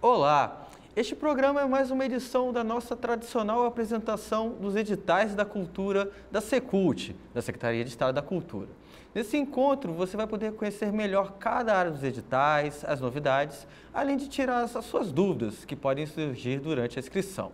Olá! Este programa é mais uma edição da nossa tradicional apresentação dos editais da cultura da Secult, da Secretaria de Estado da Cultura. Nesse encontro, você vai poder conhecer melhor cada área dos editais, as novidades, além de tirar as suas dúvidas que podem surgir durante a inscrição.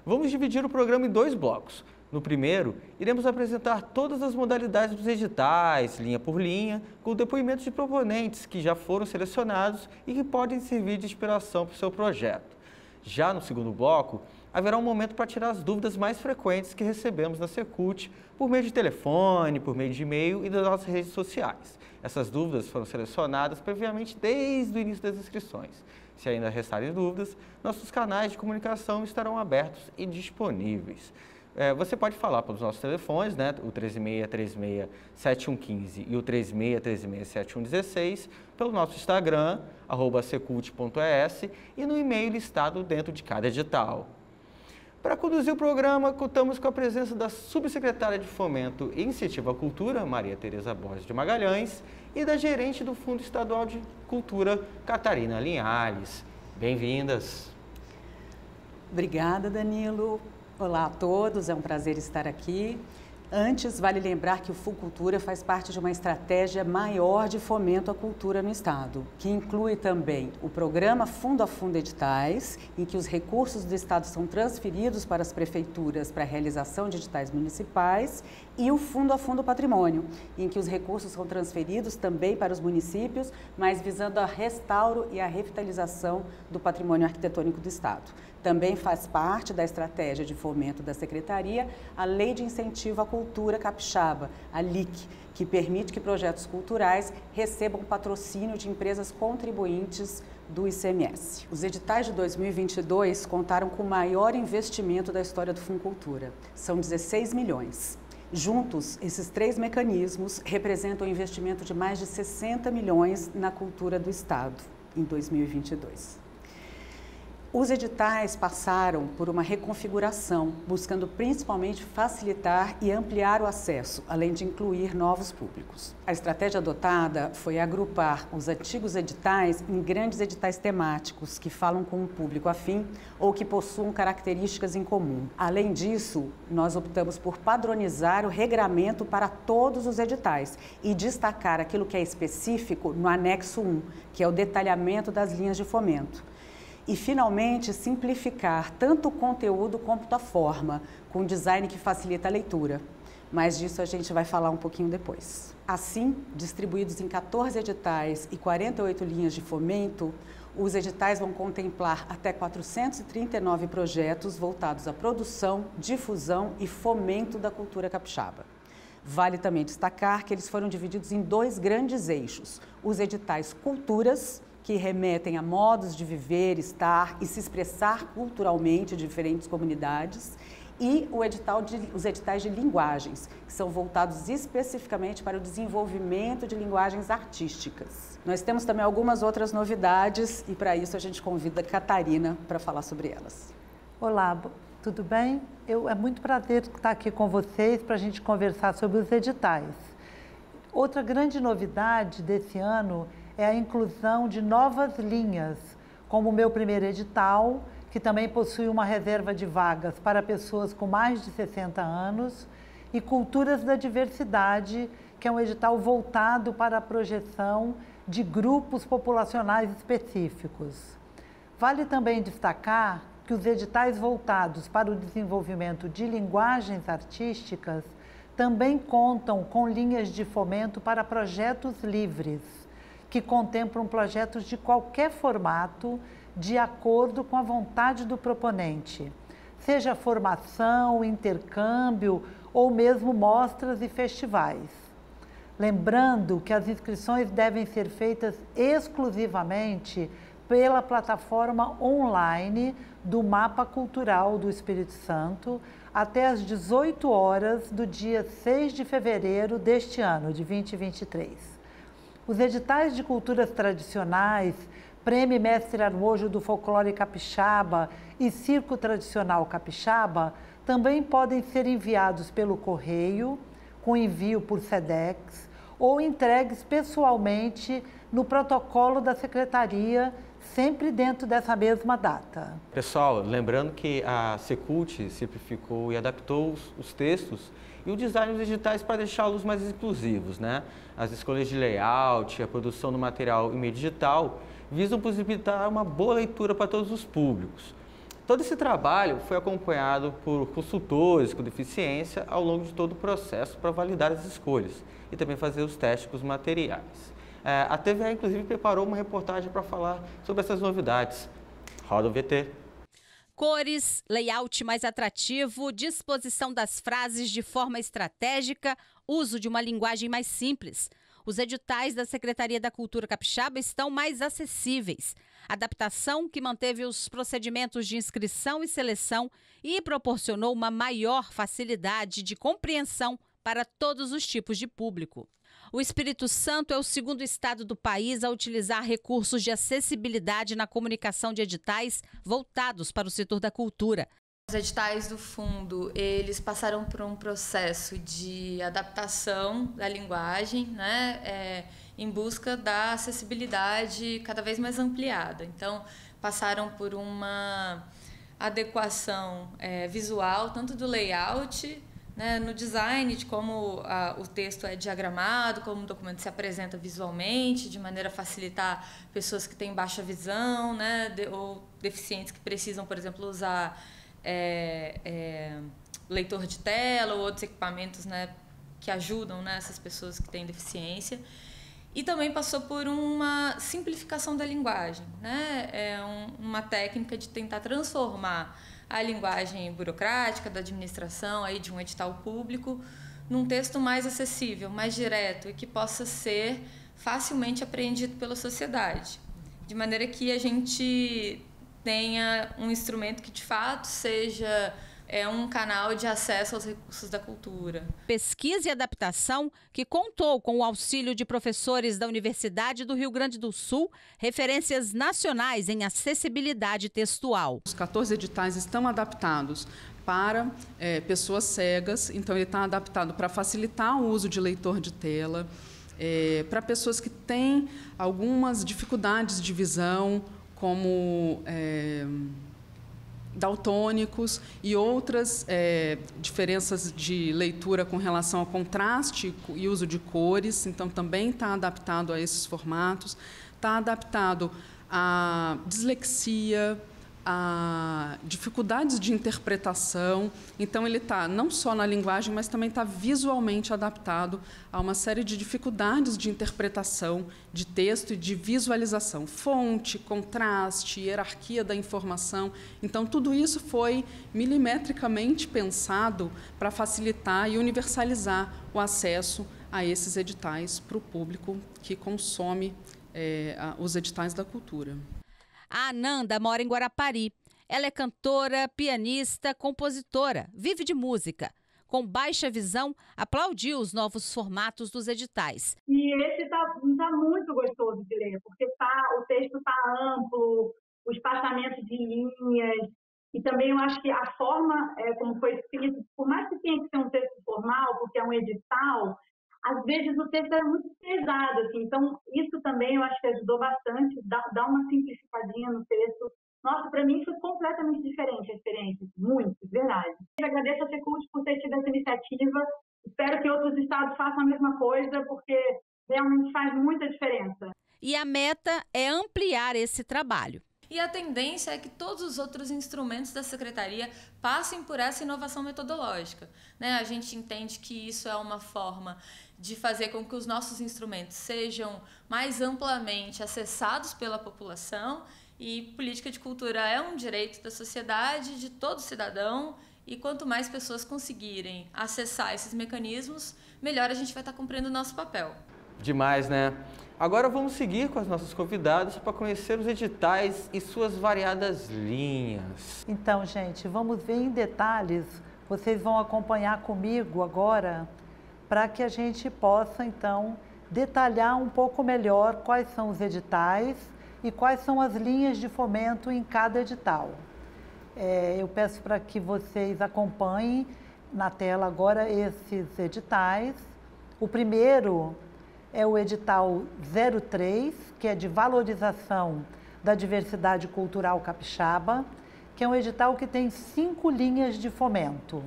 Vamos dividir o programa em dois blocos. No primeiro, iremos apresentar todas as modalidades dos editais, linha por linha, com depoimentos de proponentes que já foram selecionados e que podem servir de inspiração para o seu projeto. Já no segundo bloco, haverá um momento para tirar as dúvidas mais frequentes que recebemos na Secult por meio de telefone, por meio de e-mail e das nossas redes sociais. Essas dúvidas foram selecionadas previamente desde o início das inscrições. Se ainda restarem dúvidas, nossos canais de comunicação estarão abertos e disponíveis. Você pode falar pelos nossos telefones, né? O 3636-7115 e o 3636-7116, pelo nosso Instagram, @secult.es, e no e-mail listado dentro de cada edital. Para conduzir o programa, contamos com a presença da Subsecretária de Fomento e Incentivo à Cultura, Maria Tereza Borges de Magalhães, e da Gerente do Fundo Estadual de Cultura, Catarina Linhares. Bem-vindas! Obrigada, Danilo. Olá a todos, é um prazer estar aqui. Antes, vale lembrar que o Fulcultura faz parte de uma estratégia maior de fomento à cultura no Estado, que inclui também o programa Fundo a Fundo Editais, em que os recursos do Estado são transferidos para as prefeituras para a realização de editais municipais, e o Fundo a Fundo Patrimônio, em que os recursos são transferidos também para os municípios, mas visando a restauro e a revitalização do patrimônio arquitetônico do Estado. Também faz parte da estratégia de fomento da Secretaria a Lei de Incentivo à Cultura Capixaba, a LIC, que permite que projetos culturais recebam patrocínio de empresas contribuintes do ICMS. Os editais de 2022 contaram com o maior investimento da história do Fulcultura. São 16 milhões. Juntos, esses três mecanismos representam um investimento de mais de 60 milhões na cultura do Estado em 2022. Os editais passaram por uma reconfiguração, buscando principalmente facilitar e ampliar o acesso, além de incluir novos públicos. A estratégia adotada foi agrupar os antigos editais em grandes editais temáticos que falam com um público afim ou que possuam características em comum. Além disso, nós optamos por padronizar o regramento para todos os editais e destacar aquilo que é específico no anexo 1, que é o detalhamento das linhas de fomento. E, finalmente, simplificar tanto o conteúdo quanto a forma, com design que facilita a leitura. Mas disso a gente vai falar um pouquinho depois. Assim, distribuídos em 14 editais e 48 linhas de fomento, os editais vão contemplar até 439 projetos voltados à produção, difusão e fomento da cultura capixaba. Vale também destacar que eles foram divididos em dois grandes eixos: os editais Culturas, que remetem a modos de viver, estar e se expressar culturalmente em diferentes comunidades, e os editais de linguagens, que são voltados especificamente para o desenvolvimento de linguagens artísticas. Nós temos também algumas outras novidades e, para isso, a gente convida a Catarina para falar sobre elas. Olá, tudo bem? É muito prazer estar aqui com vocês para a gente conversar sobre os editais. Outra grande novidade desse ano é a inclusão de novas linhas, como o meu primeiro edital, que também possui uma reserva de vagas para pessoas com mais de 60 anos, e Culturas da Diversidade, que é um edital voltado para a projeção de grupos populacionais específicos. Vale também destacar que os editais voltados para o desenvolvimento de linguagens artísticas também contam com linhas de fomento para projetos livres, que contemplam projetos de qualquer formato, de acordo com a vontade do proponente, seja formação, intercâmbio ou mesmo mostras e festivais. Lembrando que as inscrições devem ser feitas exclusivamente pela plataforma online do Mapa Cultural do Espírito Santo até às 18 horas do dia 6 de fevereiro deste ano, de 2023. Os editais de culturas tradicionais, Prêmio Mestre Armojo do Folclore Capixaba e Circo Tradicional Capixaba também podem ser enviados pelo correio, com envio por SEDEX, ou entregues pessoalmente no protocolo da Secretaria sempre dentro dessa mesma data. Pessoal, lembrando que a Secult simplificou e adaptou os textos e o design dos editais para deixá-los mais inclusivos, né? As escolhas de layout, a produção do material em meio digital visam possibilitar uma boa leitura para todos os públicos. Todo esse trabalho foi acompanhado por consultores com deficiência ao longo de todo o processo para validar as escolhas e também fazer os testes com os materiais. A TVA, inclusive, preparou uma reportagem para falar sobre essas novidades. Roda o VT. Cores, layout mais atrativo, disposição das frases de forma estratégica, uso de uma linguagem mais simples. Os editais da Secretaria da Cultura Capixaba estão mais acessíveis. Adaptação que manteve os procedimentos de inscrição e seleção e proporcionou uma maior facilidade de compreensão para todos os tipos de público. O Espírito Santo é o segundo estado do país a utilizar recursos de acessibilidade na comunicação de editais voltados para o setor da cultura. Os editais do fundo, eles passaram por um processo de adaptação da linguagem, né, em busca da acessibilidade cada vez mais ampliada. Então, passaram por uma adequação visual, tanto do layout, né, no design, de como o texto é diagramado, como o documento se apresenta visualmente, de maneira a facilitar pessoas que têm baixa visão, né, ou deficientes que precisam, por exemplo, usar leitor de tela ou outros equipamentos, né, que ajudam, né, essas pessoas que têm deficiência. E também passou por uma simplificação da linguagem, né, uma técnica de tentar transformar a linguagem burocrática da administração, aí de um edital público, num texto mais acessível, mais direto e que possa ser facilmente apreendido pela sociedade, de maneira que a gente tenha um instrumento que de fato seja um canal de acesso aos recursos da cultura. Pesquisa e adaptação que contou com o auxílio de professores da Universidade do Rio Grande do Sul, referências nacionais em acessibilidade textual. Os 14 editais estão adaptados para pessoas cegas, então ele está adaptado para facilitar o uso de leitor de tela, para pessoas que têm algumas dificuldades de visão, como daltônicos e outras diferenças de leitura com relação ao contraste e uso de cores, então também está adaptado a esses formatos, está adaptado à dislexia, a dificuldades de interpretação, então ele está não só na linguagem, mas também está visualmente adaptado a uma série de dificuldades de interpretação de texto e de visualização, fonte, contraste, hierarquia da informação, então tudo isso foi milimetricamente pensado para facilitar e universalizar o acesso a esses editais para o público que consome os editais da cultura. A Ananda mora em Guarapari. Ela é cantora, pianista, compositora, vive de música. Com baixa visão, aplaudiu os novos formatos dos editais. E esse está muito gostoso de ler, porque o texto está amplo, o espaçamento de linhas, e também eu acho que a forma como foi escrito, por mais que tenha que ser um texto formal, porque é um edital, às vezes o texto era muito pesado, assim, então isso também eu acho que ajudou bastante, dá uma simplificadinha no texto. Nossa, para mim foi completamente diferente a experiência, muito, verdade. Eu agradeço a Secult por ter tido essa iniciativa, espero que outros estados façam a mesma coisa, porque realmente faz muita diferença. E a meta é ampliar esse trabalho. E a tendência é que todos os outros instrumentos da Secretaria passem por essa inovação metodológica, né? A gente entende que isso é uma forma de fazer com que os nossos instrumentos sejam mais amplamente acessados pela população, e política de cultura é um direito da sociedade, de todo cidadão, e quanto mais pessoas conseguirem acessar esses mecanismos, melhor a gente vai estar cumprindo o nosso papel. Demais, né? Agora vamos seguir com as nossas convidadas para conhecer os editais e suas variadas linhas. Então, gente, vamos ver em detalhes. Vocês vão acompanhar comigo agora para que a gente possa, então, detalhar um pouco melhor quais são os editais e quais são as linhas de fomento em cada edital. Eu peço para que vocês acompanhem na tela agora esses editais. O primeiro é o edital 03, que é de valorização da Diversidade Cultural Capixaba, que é um edital que tem 5 linhas de fomento,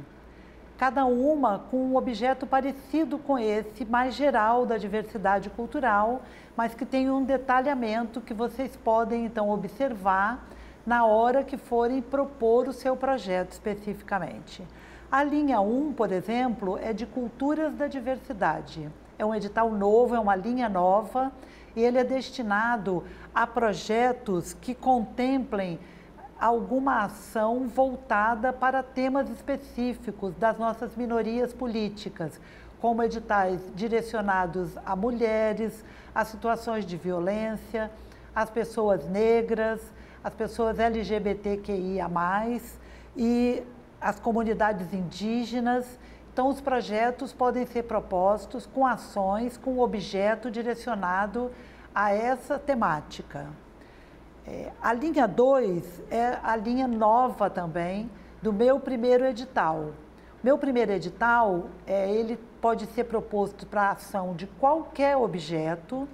cada uma com um objeto parecido com esse, mais geral da diversidade cultural, mas que tem um detalhamento que vocês podem então observar na hora que forem propor o seu projeto especificamente. A linha 1, por exemplo, é de Culturas da Diversidade. É um edital novo, é uma linha nova, e ele é destinado a projetos que contemplem alguma ação voltada para temas específicos das nossas minorias políticas, como editais direcionados a mulheres, a situações de violência, as pessoas negras, as pessoas LGBTQIA+, e as comunidades indígenas. Então, os projetos podem ser propostos com ações, com objeto direcionado a essa temática. A linha 2 é a linha nova também do meu primeiro edital. Meu primeiro edital, ele pode ser proposto para a ação de qualquer objeto,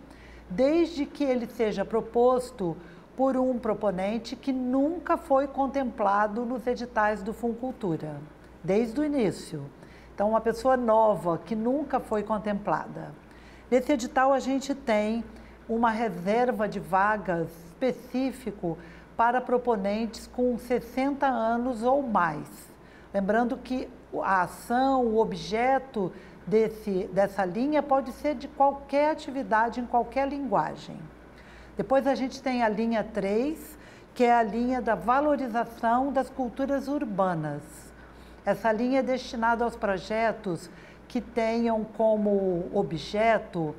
desde que ele seja proposto por um proponente que nunca foi contemplado nos editais do Funcultura, desde o início. Então, uma pessoa nova que nunca foi contemplada. Nesse edital, a gente tem uma reserva de vagas específico para proponentes com 60 anos ou mais. Lembrando que a ação, o objeto dessa linha pode ser de qualquer atividade, em qualquer linguagem. Depois a gente tem a linha 3, que é a linha da valorização das culturas urbanas. Essa linha é destinada aos projetos que tenham como objeto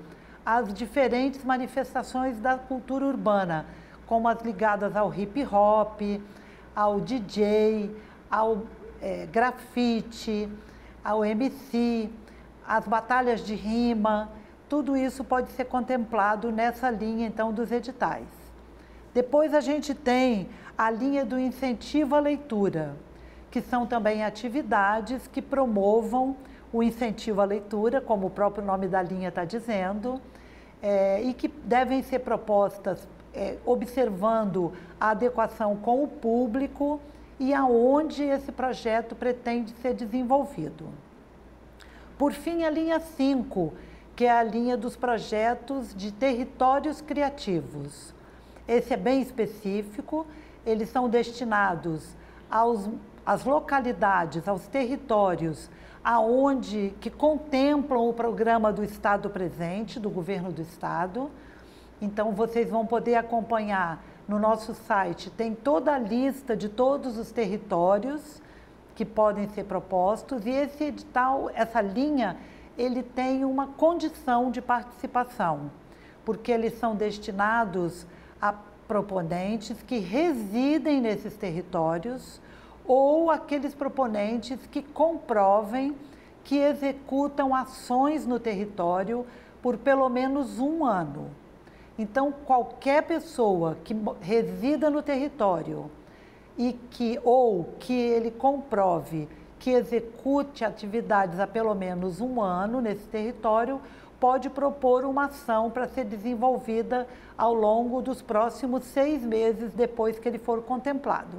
as diferentes manifestações da cultura urbana, como as ligadas ao hip hop, ao DJ, ao grafite, ao MC, as batalhas de rima. Tudo isso pode ser contemplado nessa linha, então, dos editais. Depois a gente tem a linha do incentivo à leitura, que são também atividades que promovam o incentivo à leitura, como o próprio nome da linha está dizendo, e que devem ser propostas observando a adequação com o público e aonde esse projeto pretende ser desenvolvido. Por fim, a linha 5, que é a linha dos projetos de territórios criativos. Esse é bem específico, eles são destinados às localidades, aos territórios que contemplam o programa do Estado Presente, do Governo do Estado. Então, vocês vão poder acompanhar no nosso site, tem toda a lista de todos os territórios que podem ser propostos, e esse edital, essa linha, ele tem uma condição de participação, porque eles são destinados a proponentes que residem nesses territórios ou aqueles proponentes que comprovem que executam ações no território por pelo menos 1 ano. Então, qualquer pessoa que resida no território e que ele comprove que execute atividades há pelo menos 1 ano nesse território, pode propor uma ação para ser desenvolvida ao longo dos próximos 6 meses depois que ele for contemplado.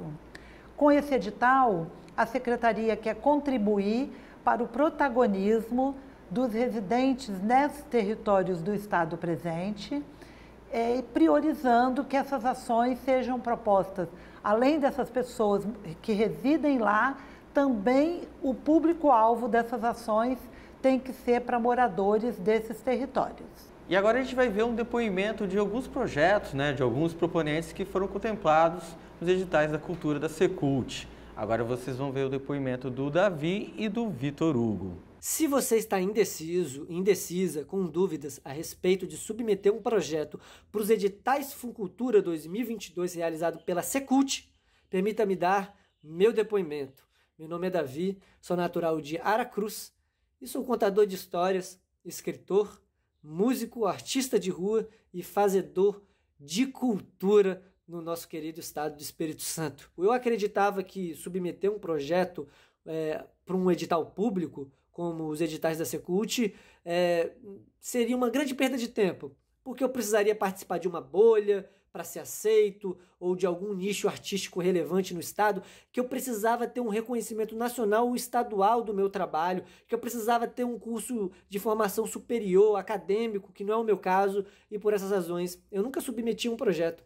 Com esse edital, a Secretaria quer contribuir para o protagonismo dos residentes nesses territórios do Estado Presente, priorizando que essas ações sejam propostas, além dessas pessoas que residem lá, também o público-alvo dessas ações tem que ser para moradores desses territórios. E agora a gente vai ver um depoimento de alguns projetos, de alguns proponentes que foram contemplados nos editais da cultura da Secult. Agora vocês vão ver o depoimento do Davi e do Vitor Hugo. Se você está indeciso, indecisa, com dúvidas a respeito de submeter um projeto para os editais Funcultura 2022 realizado pela Secult, permita-me dar meu depoimento. Meu nome é Davi, sou natural de Aracruz e sou contador de histórias, escritor, músico, artista de rua e fazedor de cultura no nosso querido estado do Espírito Santo. Eu acreditava que submeter um projeto para um edital público, como os editais da Secult, seria uma grande perda de tempo. porque eu precisaria participar de uma bolha para ser aceito, ou de algum nicho artístico relevante no estado, que eu precisava ter um reconhecimento nacional ou estadual do meu trabalho, que eu precisava ter um curso de formação superior, acadêmico, que não é o meu caso, e por essas razões eu nunca submeti um projeto.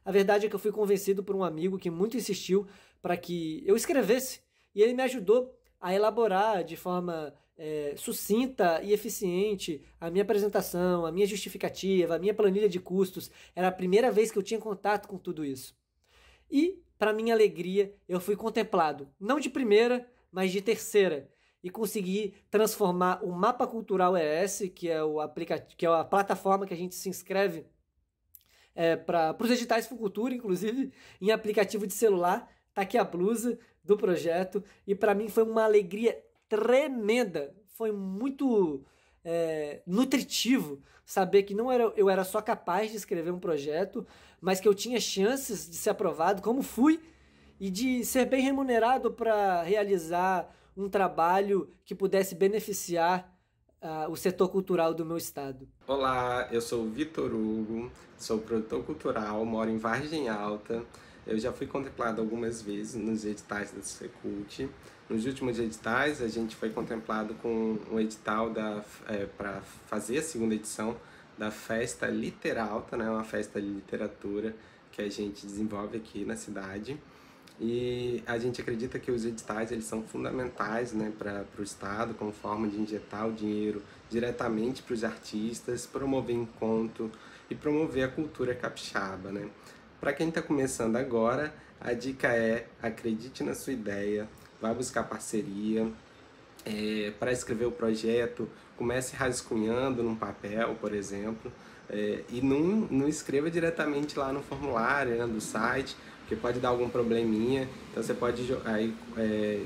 A verdade é que eu fui convencido por um amigo que muito insistiu para que eu escrevesse, e ele me ajudou a elaborar de forma sucinta e eficiente a minha apresentação, a minha justificativa, a minha planilha de custos. Era a primeira vez que eu tinha contato com tudo isso. E, para minha alegria, eu fui contemplado, não de primeira, mas de terceira, e consegui transformar o Mapa Cultural ES, que é a plataforma que a gente se inscreve para os editais Fucultura, inclusive, em aplicativo de celular. Tá aqui a blusa do projeto, e para mim foi uma alegria tremenda. Foi muito nutritivo saber que eu era só capaz de escrever um projeto, mas que eu tinha chances de ser aprovado, como fui, e de ser bem remunerado para realizar um trabalho que pudesse beneficiar o setor cultural do meu estado. Olá, eu sou o Vitor Hugo, sou produtor cultural, moro em Vargem Alta. Eu já fui contemplado algumas vezes nos editais da Secult. Nos últimos editais, a gente foi contemplado com um edital para fazer a segunda edição da Festa Literalta, né? Uma festa de literatura que a gente desenvolve aqui na cidade. E a gente acredita que os editais eles são fundamentais, né, para o Estado, como forma de injetar o dinheiro diretamente para os artistas, promover encontro e promover a cultura capixaba, né? Para quem está começando agora, a dica é: acredite na sua ideia, vá buscar parceria. Para escrever o projeto, comece rascunhando num papel, por exemplo, e não escreva diretamente lá no formulário, né, do site, porque pode dar algum probleminha. Então você pode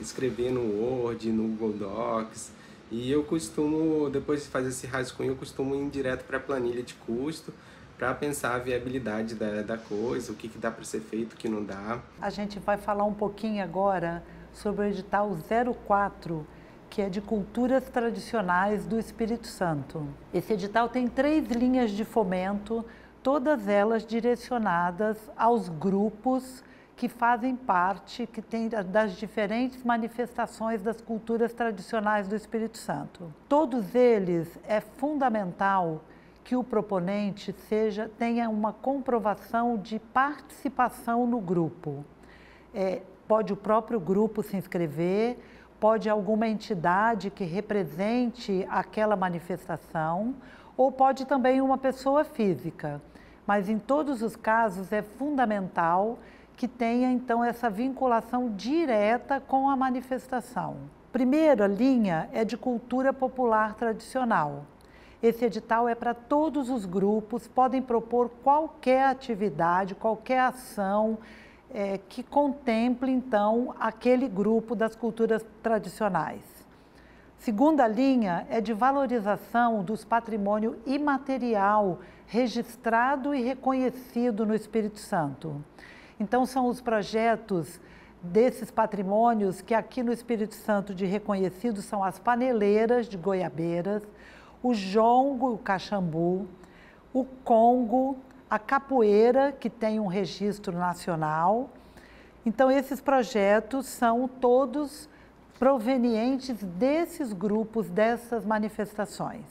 escrever no Word, no Google Docs. E eu costumo, depois de fazer esse rascunho, eu costumo ir direto para a planilha de custo, para pensar a viabilidade da coisa, o que dá para ser feito, o que não dá. A gente vai falar um pouquinho agora sobre o edital 04, que é de Culturas Tradicionais do Espírito Santo. Esse edital tem 3 linhas de fomento, todas elas direcionadas aos grupos que fazem parte, que tem das diferentes manifestações das culturas tradicionais do Espírito Santo. Todos eles é fundamental que o proponente tenha uma comprovação de participação no grupo. Pode o próprio grupo se inscrever, pode alguma entidade que represente aquela manifestação, ou pode também uma pessoa física. Mas em todos os casos é fundamental que tenha então essa vinculação direta com a manifestação. Primeira linha é de cultura popular tradicional. Esse edital é para todos os grupos, podem propor qualquer atividade, qualquer ação que contemple, então, aquele grupo das culturas tradicionais. Segunda linha é de valorização dos patrimônio imaterial registrado e reconhecido no Espírito Santo. Então, são os projetos desses patrimônios que aqui no Espírito Santo de reconhecidos são as paneleiras de Goiabeiras, o jongo, o caxambu, o congo, a capoeira, que tem um registro nacional. Então, esses projetos são todos provenientes desses grupos, dessas manifestações.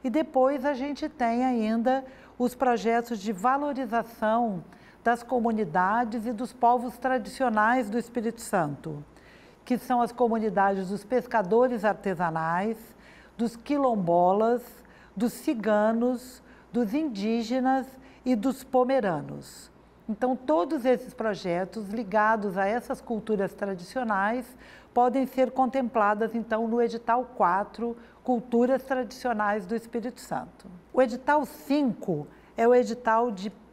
E depois a gente tem ainda os projetos de valorização das comunidades e dos povos tradicionais do Espírito Santo, que são as comunidades dos pescadores artesanais, dos quilombolas, dos ciganos, dos indígenas e dos pomeranos. Então, todos esses projetos ligados a essas culturas tradicionais podem ser contempladas, então, no edital 4, Culturas Tradicionais do Espírito Santo. O edital 5 é o edital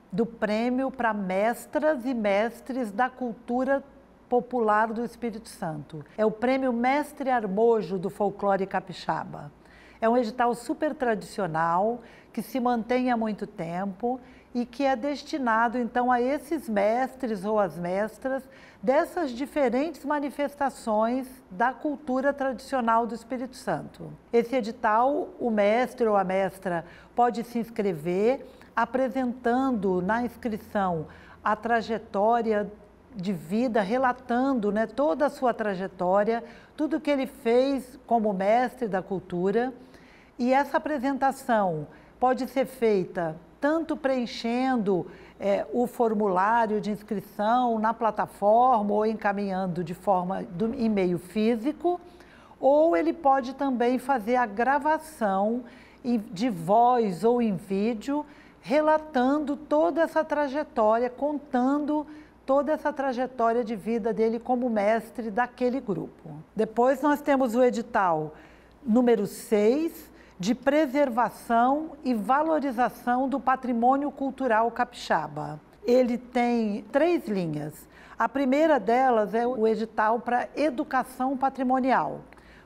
do prêmio para mestras e mestres da cultura popular do Espírito Santo. É o prêmio Mestre Armojo do folclore capixaba. É um edital super tradicional, que se mantém há muito tempo e que é destinado, então, a esses mestres ou as mestras dessas diferentes manifestações da cultura tradicional do Espírito Santo. Esse edital, o mestre ou a mestra pode se inscrever, apresentando na inscrição a trajetória de vida, relatando, né, toda a sua trajetória, tudo que ele fez como mestre da cultura. E essa apresentação pode ser feita tanto preenchendo o formulário de inscrição na plataforma ou encaminhando de forma do e-mail físico, ou ele pode também fazer a gravação de voz ou em vídeo, relatando toda essa trajetória, contando toda essa trajetória de vida dele como mestre daquele grupo. Depois nós temos o edital número 6, de preservação e valorização do patrimônio cultural capixaba. Ele tem 3 linhas. A primeira delas é o edital para educação patrimonial,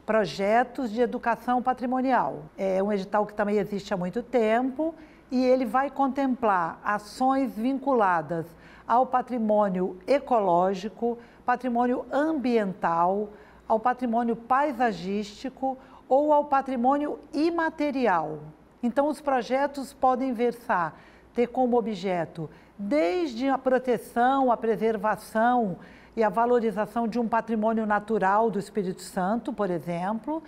projetos de educação patrimonial. É um edital que também existe há muito tempo e ele vai contemplar ações vinculadas ao patrimônio ecológico, patrimônio ambiental, ao patrimônio paisagístico ou ao patrimônio imaterial. Então, os projetos podem ter como objeto desde a proteção, a preservação e a valorização de um patrimônio natural do Espírito Santo, por exemplo,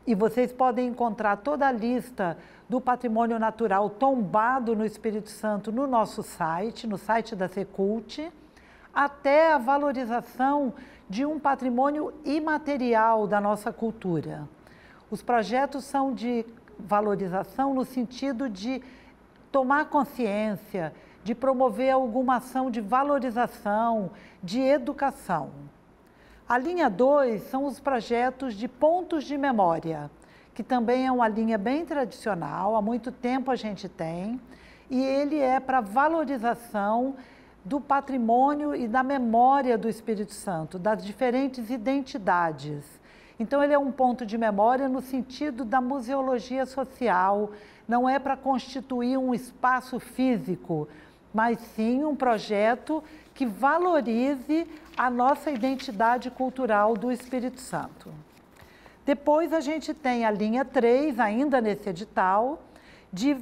e vocês podem encontrar toda a lista do patrimônio natural tombado no Espírito Santo no nosso site, no site da Secult, até a valorização de um patrimônio imaterial da nossa cultura. Os projetos são de valorização no sentido de tomar consciência, de promover alguma ação de valorização, de educação. A linha 2 são os projetos de pontos de memória, que também é uma linha bem tradicional, há muito tempo a gente tem, e ele é para valorização do patrimônio e da memória do Espírito Santo, das diferentes identidades. Então, ele é um ponto de memória no sentido da museologia social, não é para constituir um espaço físico, mas sim um projeto que valorize a nossa identidade cultural do Espírito Santo. Depois, a gente tem a linha 3, ainda nesse edital, de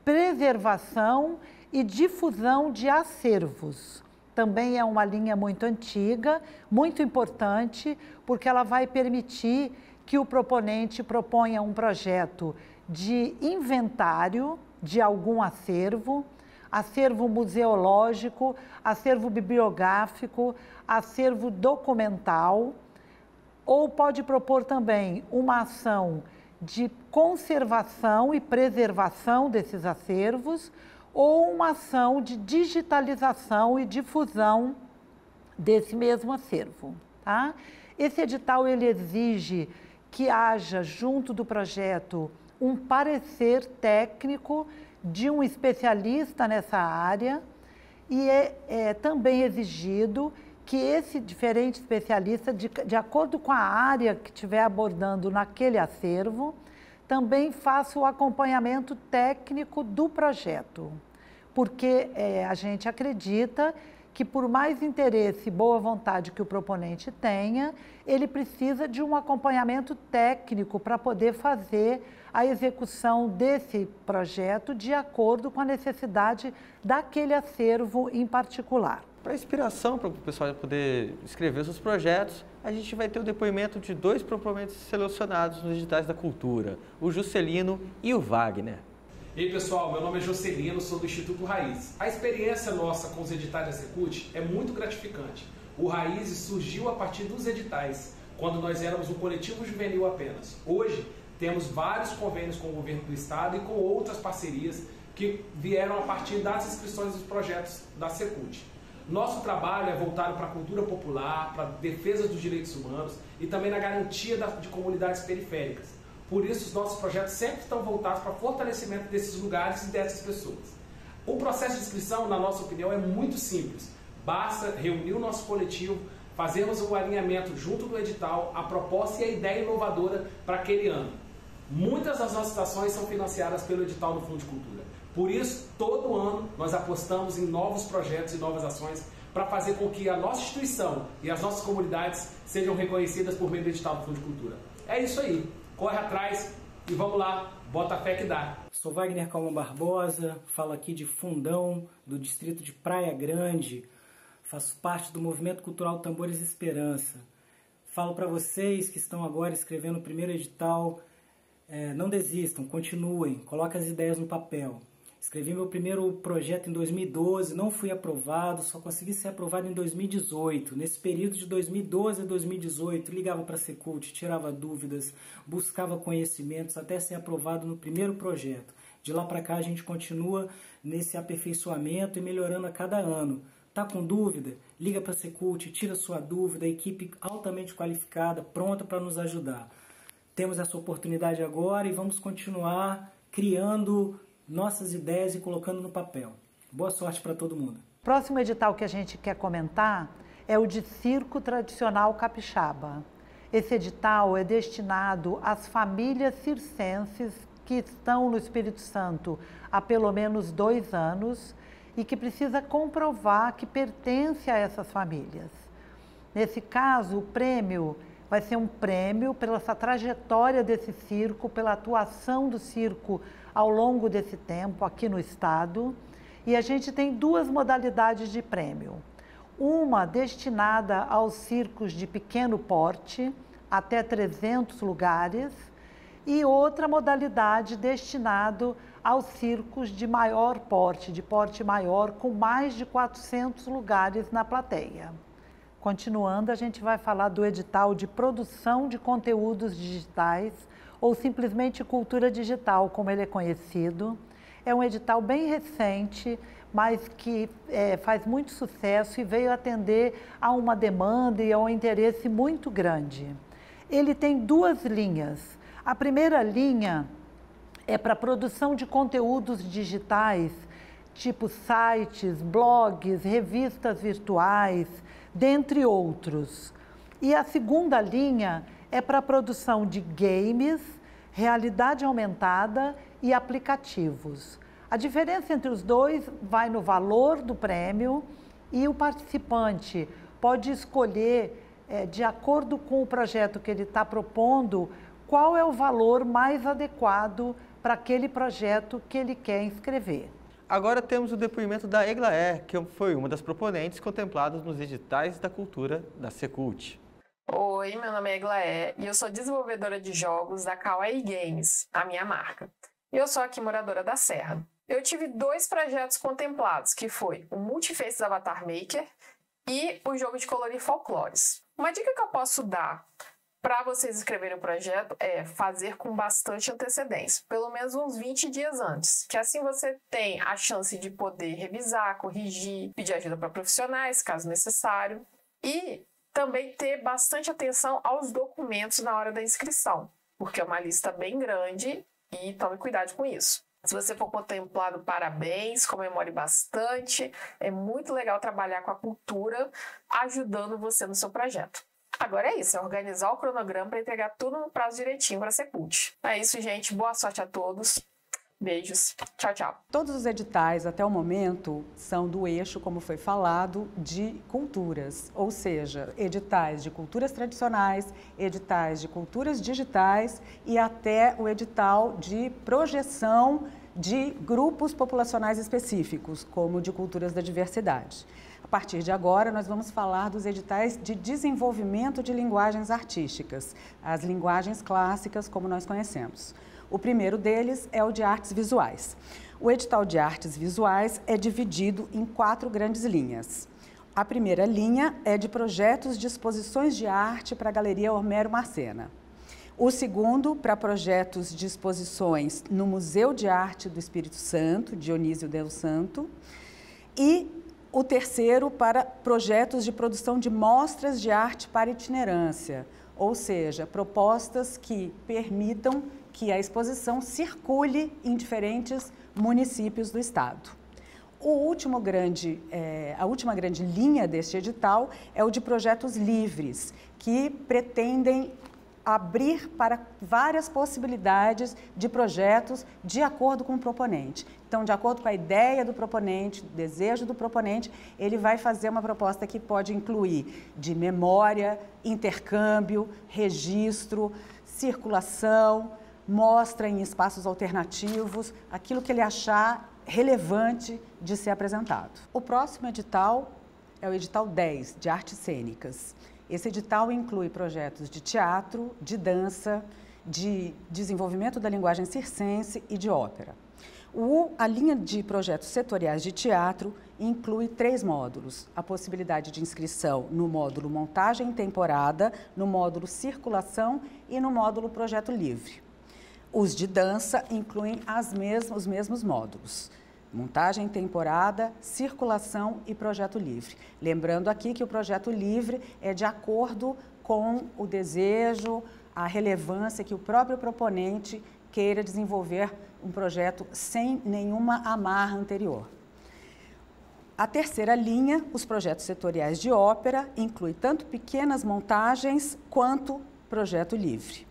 preservação e difusão de acervos. Também é uma linha muito antiga, muito importante, porque ela vai permitir que o proponente proponha um projeto de inventário de algum acervo, acervo museológico, acervo bibliográfico, acervo documental, ou pode propor também uma ação de conservação e preservação desses acervos, ou uma ação de digitalização e difusão desse mesmo acervo. Tá? Esse edital ele exige que haja, junto do projeto, um parecer técnico de um especialista nessa área e é também exigido que esse diferente especialista, de acordo com a área que estiver abordando naquele acervo, também faça o acompanhamento técnico do projeto, porque a gente acredita que por mais interesse e boa vontade que o proponente tenha, ele precisa de um acompanhamento técnico para poder fazer a execução desse projeto de acordo com a necessidade daquele acervo em particular. Para inspiração, para o pessoal poder escrever seus projetos, a gente vai ter o depoimento de 2 proponentes selecionados nos editais da cultura, o Juscelino e o Wagner. E aí, pessoal, meu nome é Juscelino, sou do Instituto Raízes. A experiência nossa com os editais da Secult é muito gratificante. O Raízes surgiu a partir dos editais, quando nós éramos um coletivo juvenil apenas. Hoje, temos vários convênios com o governo do estado e com outras parcerias que vieram a partir das inscrições dos projetos da Secult. Nosso trabalho é voltado para a cultura popular, para a defesa dos direitos humanos e também na garantia de comunidades periféricas. Por isso, os nossos projetos sempre estão voltados para o fortalecimento desses lugares e dessas pessoas. O processo de inscrição, na nossa opinião, é muito simples. Basta reunir o nosso coletivo, fazermos um alinhamento junto do edital, a proposta e a ideia inovadora para aquele ano. Muitas das nossas ações são financiadas pelo edital do Fundo de Cultura. Por isso, todo ano, nós apostamos em novos projetos e novas ações para fazer com que a nossa instituição e as nossas comunidades sejam reconhecidas por meio do edital do Fundo de Cultura. É isso aí. Corre atrás e vamos lá. Bota a fé que dá. Sou Wagner Calma Barbosa, falo aqui de Fundão, do distrito de Praia Grande. Faço parte do Movimento Cultural Tambores Esperança. Falo para vocês que estão agora escrevendo o primeiro edital, não desistam, continuem, coloquem as ideias no papel. Escrevi meu primeiro projeto em 2012, não fui aprovado, só consegui ser aprovado em 2018. Nesse período de 2012 a 2018, ligava para a Secult, tirava dúvidas, buscava conhecimentos até ser aprovado no primeiro projeto. De lá para cá a gente continua nesse aperfeiçoamento e melhorando a cada ano. Tá com dúvida? Liga para a Secult, tira sua dúvida, a equipe altamente qualificada, pronta para nos ajudar. Temos essa oportunidade agora e vamos continuar criando nossas ideias e colocando no papel. Boa sorte para todo mundo. O próximo edital que a gente quer comentar é o de Circo Tradicional Capixaba. Esse edital é destinado às famílias circenses que estão no Espírito Santo há pelo menos 2 anos e que precisa comprovar que pertence a essas famílias. Nesse caso, o prêmio vai ser um prêmio pela essa trajetória desse circo, pela atuação do circo ao longo desse tempo aqui no estado. E a gente tem 2 modalidades de prêmio. Uma destinada aos circos de pequeno porte, até 300 lugares, e outra modalidade destinada aos circos de maior porte, de porte maior, com mais de 400 lugares na plateia. Continuando, a gente vai falar do edital de produção de conteúdos digitais, ou simplesmente cultura digital, como ele é conhecido. É um edital bem recente, mas que faz muito sucesso e veio atender a uma demanda e a um interesse muito grande. Ele tem 2 linhas. A primeira linha é para produção de conteúdos digitais, tipo sites, blogs, revistas virtuais, dentre outros. E a segunda linha é para a produção de games, realidade aumentada e aplicativos. A diferença entre os dois vai no valor do prêmio e o participante pode escolher, de acordo com o projeto que ele está propondo, qual é o valor mais adequado para aquele projeto que ele quer inscrever. Agora temos o depoimento da Eglaé, que foi uma das proponentes contempladas nos editais da cultura da Secult. Oi, meu nome é Eglaé e eu sou desenvolvedora de jogos da Kawaii Games, a minha marca. E eu sou aqui moradora da Serra. Eu tive 2 projetos contemplados, que foi o Multifaces Avatar Maker e o jogo de colorir folclores. Uma dica que eu posso dar para vocês escreverem o projeto é fazer com bastante antecedência, pelo menos uns 20 dias antes, que assim você tem a chance de poder revisar, corrigir, pedir ajuda para profissionais, caso necessário, e também ter bastante atenção aos documentos na hora da inscrição, porque é uma lista bem grande e tome cuidado com isso. Se você for contemplado, parabéns, comemore bastante. É muito legal trabalhar com a cultura, ajudando você no seu projeto. Agora é isso, é organizar o cronograma para entregar tudo no prazo direitinho para a Secult. É isso, gente. Boa sorte a todos. Beijos. Tchau, tchau. Todos os editais, até o momento, são do eixo, como foi falado, de culturas. Ou seja, editais de culturas tradicionais, editais de culturas digitais e até o edital de projeção de grupos populacionais específicos, como de culturas da diversidade. A partir de agora, nós vamos falar dos editais de desenvolvimento de linguagens artísticas, as linguagens clássicas, como nós conhecemos. O primeiro deles é o de artes visuais. O edital de artes visuais é dividido em 4 grandes linhas. A primeira linha é de projetos de exposições de arte para a Galeria Homero Marcena. O segundo, para projetos de exposições no Museu de Arte do Espírito Santo, Dionísio del Santo. E o terceiro, para projetos de produção de mostras de arte para itinerância, ou seja, propostas que permitam que a exposição circule em diferentes municípios do estado. A última grande linha deste edital é o de projetos livres, que pretendem abrir para várias possibilidades de projetos de acordo com o proponente. Então, de acordo com a ideia do proponente, o desejo do proponente, ele vai fazer uma proposta que pode incluir de memória, intercâmbio, registro, circulação, mostra em espaços alternativos, aquilo que ele achar relevante de ser apresentado. O próximo edital é o edital 10, de artes cênicas. Esse edital inclui projetos de teatro, de dança, de desenvolvimento da linguagem circense e de ópera. A linha de projetos setoriais de teatro inclui 3 módulos. A possibilidade de inscrição no módulo montagem temporada, no módulo circulação e no módulo projeto livre. Os de dança incluem os mesmos módulos. Montagem temporada, circulação e projeto livre. Lembrando aqui que o projeto livre é de acordo com o desejo, a relevância que o próprio proponente queira desenvolver um projeto sem nenhuma amarra anterior. A terceira linha, os projetos setoriais de ópera, inclui tanto pequenas montagens quanto projeto livre.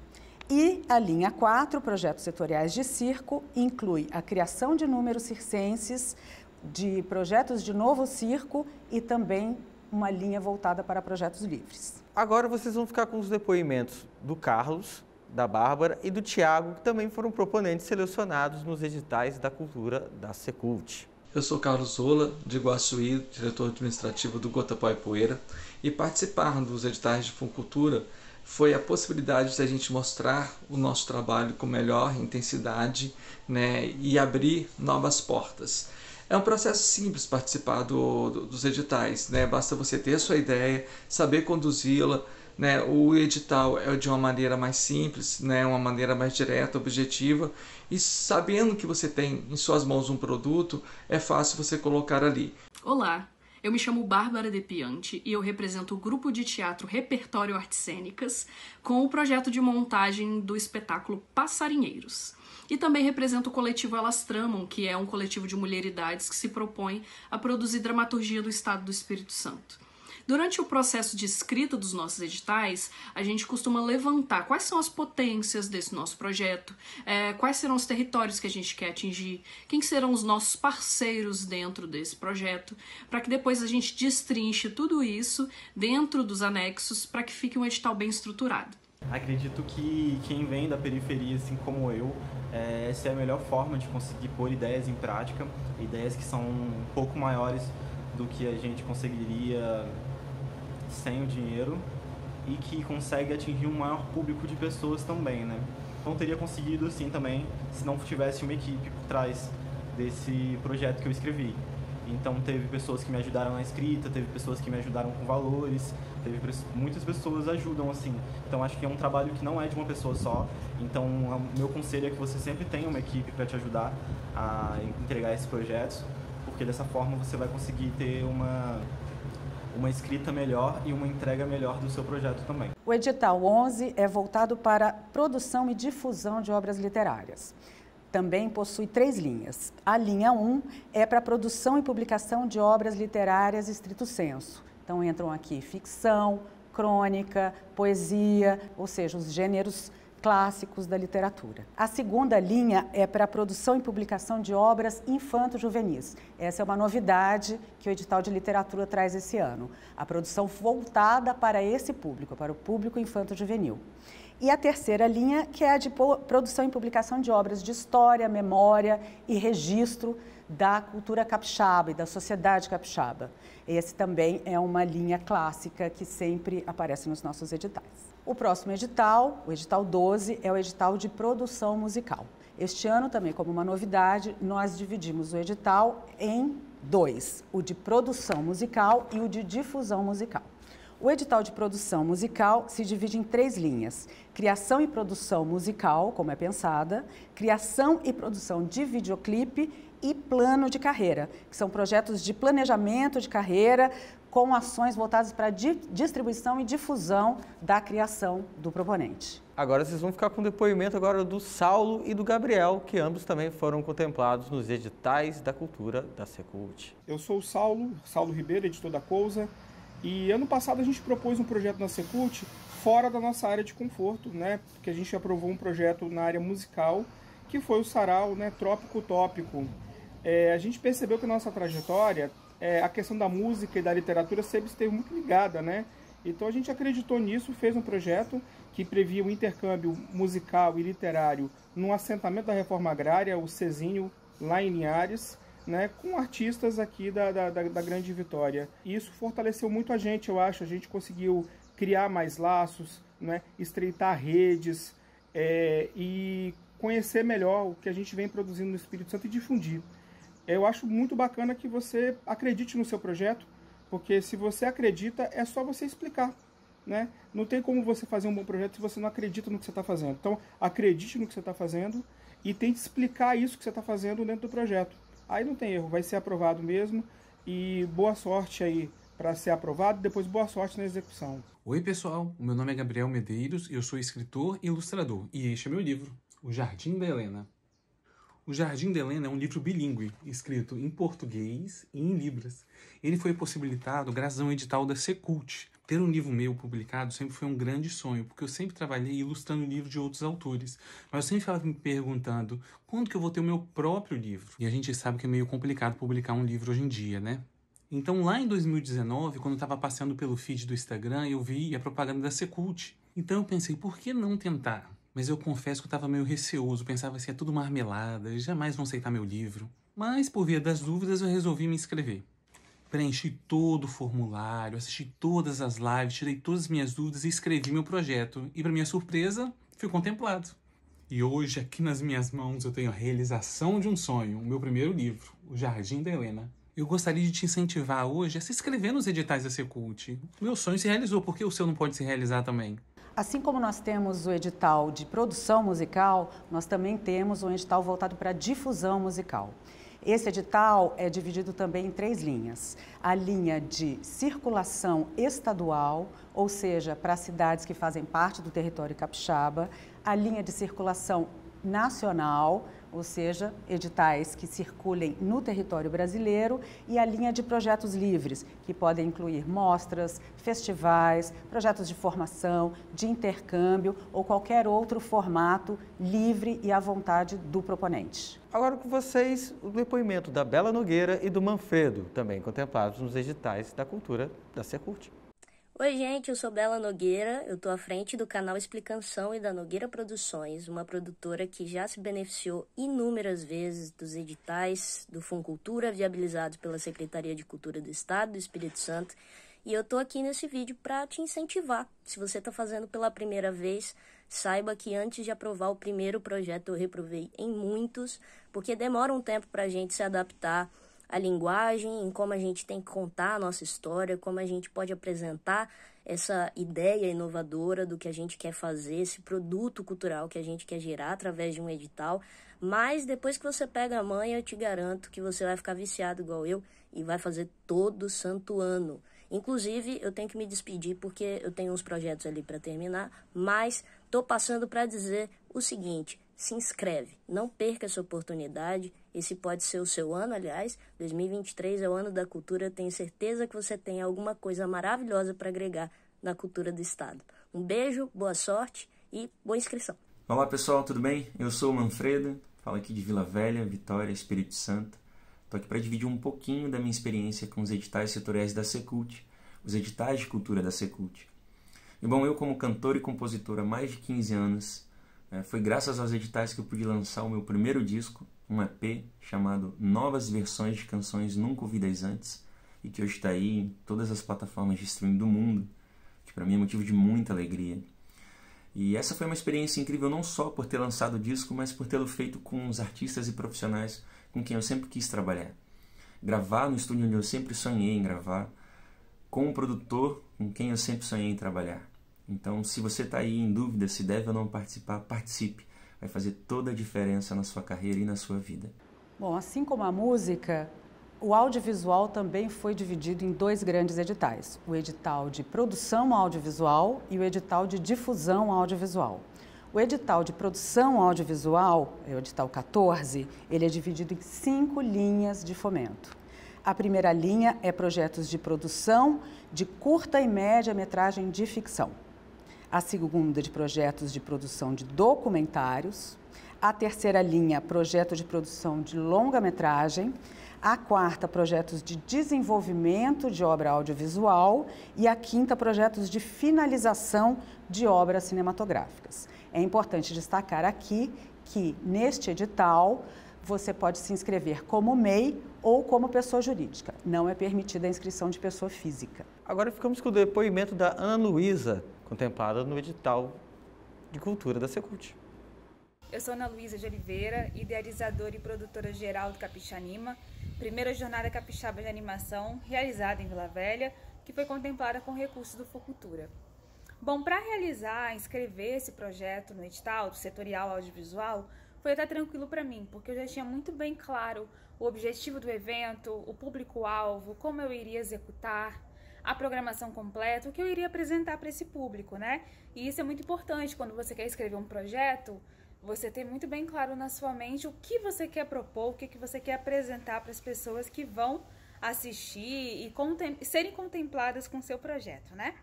E a linha 4, projetos setoriais de circo, inclui a criação de números circenses, de projetos de novo circo e também uma linha voltada para projetos livres. Agora vocês vão ficar com os depoimentos do Carlos, da Bárbara e do Tiago, que também foram proponentes selecionados nos editais da cultura da Secult. Eu sou Carlos Zola, de Iguaçuí, diretor administrativo do Gota Pó e Poeira, e participar dos editais de Funcultura foi a possibilidade de a gente mostrar o nosso trabalho com melhor intensidade, né, e abrir novas portas. É um processo simples participar dos editais, né? Basta você ter a sua ideia, saber conduzi-la, né? O edital é de uma maneira mais simples, né? Uma maneira mais direta, objetiva, e sabendo que você tem em suas mãos um produto, é fácil você colocar ali. Olá! Eu me chamo Bárbara De Piante e eu represento o grupo de teatro Repertório Artes Cênicas com o projeto de montagem do espetáculo Passarinheiros. E também represento o coletivo Elas Tramam, que é um coletivo de mulheridades que se propõe a produzir dramaturgia do Estado do Espírito Santo. Durante o processo de escrita dos nossos editais, a gente costuma levantar quais são as potências desse nosso projeto, quais serão os territórios que a gente quer atingir, quem serão os nossos parceiros dentro desse projeto, para que depois a gente destrinche tudo isso dentro dos anexos para que fique um edital bem estruturado. Acredito que quem vem da periferia, assim como eu, essa é a melhor forma de conseguir pôr ideias em prática, ideias que são um pouco maiores do que a gente conseguiria sem o dinheiro e que consegue atingir um maior público de pessoas também, né? Não teria conseguido assim também se não tivesse uma equipe por trás desse projeto que eu escrevi. Então teve pessoas que me ajudaram na escrita, teve pessoas que me ajudaram com valores, muitas pessoas ajudam assim. Então acho que é um trabalho que não é de uma pessoa só. Então o meu conselho é que você sempre tenha uma equipe para te ajudar a entregar esses projetos, porque dessa forma você vai conseguir ter uma escrita melhor e uma entrega melhor do seu projeto também. O edital 11 é voltado para produção e difusão de obras literárias. Também possui 3 linhas. A linha 1 é para produção e publicação de obras literárias estrito sensu. Então entram aqui ficção, crônica, poesia, ou seja, os gêneros clássicos da literatura. A segunda linha é para a produção e publicação de obras infanto-juvenis. Essa é uma novidade que o edital de literatura traz esse ano. A produção voltada para esse público, para o público infanto-juvenil. E a terceira linha, que é a de produção e publicação de obras de história, memória e registro da cultura capixaba e da sociedade capixaba. Esse também é uma linha clássica que sempre aparece nos nossos editais. O próximo edital, o edital 12, é o edital de produção musical. Este ano, também como uma novidade, nós dividimos o edital em 2, o de produção musical e o de difusão musical. O edital de produção musical se divide em 3 linhas: criação e produção musical, como é pensada, criação e produção de videoclipe e plano de carreira, que são projetos de planejamento de carreira com ações voltadas para a distribuição e difusão da criação do proponente. Agora vocês vão ficar com o depoimento agora do Saulo e do Gabriel, que ambos também foram contemplados nos editais da cultura da Secult. Eu sou o Saulo Ribeiro, editor da Cousa, e ano passado a gente propôs um projeto na Secult fora da nossa área de conforto, né? Porque a gente aprovou um projeto na área musical, que foi o Sarau, né? Trópico Utópico. A gente percebeu que a nossa trajetória, a questão da música e da literatura sempre esteve muito ligada, né? Então a gente acreditou nisso, fez um projeto que previa o intercâmbio musical e literário num assentamento da Reforma Agrária, o Cezinho, lá em Linhares, né, com artistas aqui da Grande Vitória. E isso fortaleceu muito a gente, eu acho. A gente conseguiu criar mais laços, né, estreitar redes e conhecer melhor o que a gente vem produzindo no Espírito Santo e difundir. Eu acho muito bacana que você acredite no seu projeto, porque se você acredita, é só você explicar, né? Não tem como você fazer um bom projeto se você não acredita no que você está fazendo. Então, acredite no que você está fazendo e tente explicar isso que você está fazendo dentro do projeto. Aí não tem erro, vai ser aprovado mesmo. E boa sorte aí para ser aprovado, depois boa sorte na execução. Oi pessoal, o meu nome é Gabriel Medeiros, eu sou escritor e ilustrador, e este é meu livro, O Jardim da Helena. O Jardim da Helena é um livro bilíngue, escrito em português e em libras. Ele foi possibilitado graças a um edital da Secult. Ter um livro meu publicado sempre foi um grande sonho, porque eu sempre trabalhei ilustrando livros de outros autores. Mas eu sempre ficava me perguntando, quando que eu vou ter o meu próprio livro? E a gente sabe que é meio complicado publicar um livro hoje em dia, né? Então lá em 2019, quando eu estava passeando pelo feed do Instagram, eu vi a propaganda da Secult. Então eu pensei, por que não tentar? Mas eu confesso que eu estava meio receoso, pensava assim, é tudo marmelada, eles jamais vão aceitar meu livro. Mas, por via das dúvidas, eu resolvi me inscrever. Preenchi todo o formulário, assisti todas as lives, tirei todas as minhas dúvidas e escrevi meu projeto. E, para minha surpresa, fui contemplado. E hoje, aqui nas minhas mãos, eu tenho a realização de um sonho, o meu primeiro livro, O Jardim da Helena. Eu gostaria de te incentivar hoje a se inscrever nos editais da Secult. O meu sonho se realizou, por que o seu não pode se realizar também? Assim como nós temos o edital de produção musical, nós também temos um edital voltado para difusão musical. Esse edital é dividido também em 3 linhas. A linha de circulação estadual, ou seja, para cidades que fazem parte do território capixaba, a linha de circulação nacional, ou seja, editais que circulem no território brasileiro, e a linha de projetos livres, que podem incluir mostras, festivais, projetos de formação, de intercâmbio ou qualquer outro formato livre e à vontade do proponente. Agora com vocês, o depoimento da Bela Nogueira e do Manfredo, também contemplados nos editais da cultura da Secult. Oi gente, eu sou Bela Nogueira, eu estou à frente do canal Explicação e da Nogueira Produções, uma produtora que já se beneficiou inúmeras vezes dos editais do Funcultura viabilizados pela Secretaria de Cultura do Estado do Espírito Santo, e eu estou aqui nesse vídeo para te incentivar. Se você está fazendo pela primeira vez, saiba que antes de aprovar o primeiro projeto eu reprovei em muitos, porque demora um tempo para a gente se adaptar a linguagem, em como a gente tem que contar a nossa história, como a gente pode apresentar essa ideia inovadora do que a gente quer fazer, esse produto cultural que a gente quer gerar através de um edital. Mas depois que você pega a manha, eu te garanto que você vai ficar viciado igual eu e vai fazer todo santo ano. Inclusive, eu tenho que me despedir porque eu tenho uns projetos ali para terminar, mas estou passando para dizer o seguinte: se inscreve, não perca essa oportunidade. Esse pode ser o seu ano, aliás, 2023 é o ano da cultura, tenho certeza que você tem alguma coisa maravilhosa para agregar na cultura do Estado. Um beijo, boa sorte e boa inscrição. Olá pessoal, tudo bem? Eu sou o Manfredo, falo aqui de Vila Velha, Vitória, Espírito Santo. Estou aqui para dividir um pouquinho da minha experiência com os editais setoriais da Secult, os editais de cultura da Secult. E bom, eu como cantor e compositor há mais de 15 anos, foi graças aos editais que eu pude lançar o meu primeiro disco, um EP chamado Novas Versões de Canções Nunca Ouvidas Antes, e que hoje está aí em todas as plataformas de streaming do mundo, que para mim é motivo de muita alegria. E essa foi uma experiência incrível não só por ter lançado o disco, mas por tê-lo feito com os artistas e profissionais com quem eu sempre quis trabalhar. Gravar no estúdio onde eu sempre sonhei em gravar, com um produtor com quem eu sempre sonhei em trabalhar. Então, se você está aí em dúvida se deve ou não participar, participe. Vai fazer toda a diferença na sua carreira e na sua vida. Bom, assim como a música, o audiovisual também foi dividido em 2 grandes editais. O edital de produção audiovisual e o edital de difusão audiovisual. O edital de produção audiovisual, é o edital 14, ele é dividido em 5 linhas de fomento. A primeira linha é projetos de produção de curta e média metragem de ficção. A segunda, de projetos de produção de documentários. A terceira linha, projeto de produção de longa-metragem. A quarta, projetos de desenvolvimento de obra audiovisual. E a quinta, projetos de finalização de obras cinematográficas. É importante destacar aqui que, neste edital, você pode se inscrever como MEI ou como pessoa jurídica. Não é permitida a inscrição de pessoa física. Agora ficamos com o depoimento da Ana Luísa, contemplada no edital de cultura da Secult. Eu sou Ana Luísa de Oliveira, idealizadora e produtora geral do Capixanima, primeira jornada capixaba de animação realizada em Vila Velha, que foi contemplada com recursos do Fucultura. Bom, para realizar, inscrever esse projeto no edital do setorial audiovisual, foi até tranquilo para mim, porque eu já tinha muito bem claro o objetivo do evento, o público-alvo, como eu iria executar, a programação completa, o que eu iria apresentar para esse público, né? E isso é muito importante quando você quer escrever um projeto, você ter muito bem claro na sua mente o que você quer propor, o que você quer apresentar para as pessoas que vão assistir e serem contempladas com o seu projeto, né?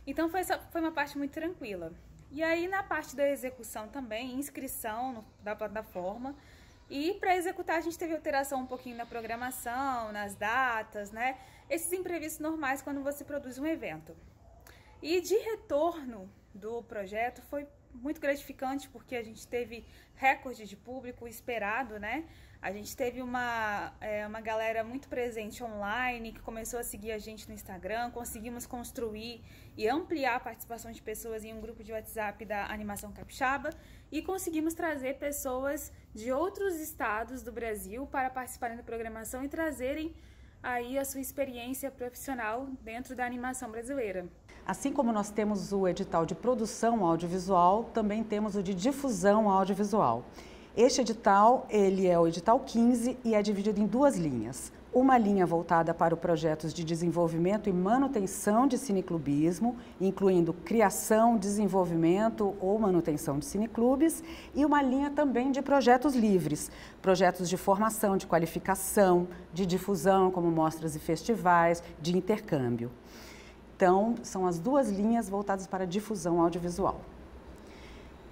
Então foi uma parte muito tranquila. E aí na parte da execução também, inscrição da plataforma, e para executar a gente teve alteração um pouquinho na programação, nas datas, né? Esses imprevistos normais quando você produz um evento. E de retorno do projeto foi muito gratificante porque a gente teve recorde de público esperado, né? A gente teve uma galera muito presente online que começou a seguir a gente no Instagram, conseguimos construir e ampliar a participação de pessoas em um grupo de WhatsApp da Animação Capixaba e conseguimos trazer pessoas de outros estados do Brasil para participarem da programação e trazerem aí a sua experiência profissional dentro da animação brasileira. Assim como nós temos o edital de produção audiovisual, também temos o de difusão audiovisual. Este edital, ele é o edital 15 e é dividido em duas linhas. Uma linha voltada para os projetos de desenvolvimento e manutenção de cineclubismo, incluindo criação, desenvolvimento ou manutenção de cineclubes, e uma linha também de projetos livres, projetos de formação, de qualificação, de difusão, como mostras e festivais, de intercâmbio. Então, são as duas linhas voltadas para a difusão audiovisual.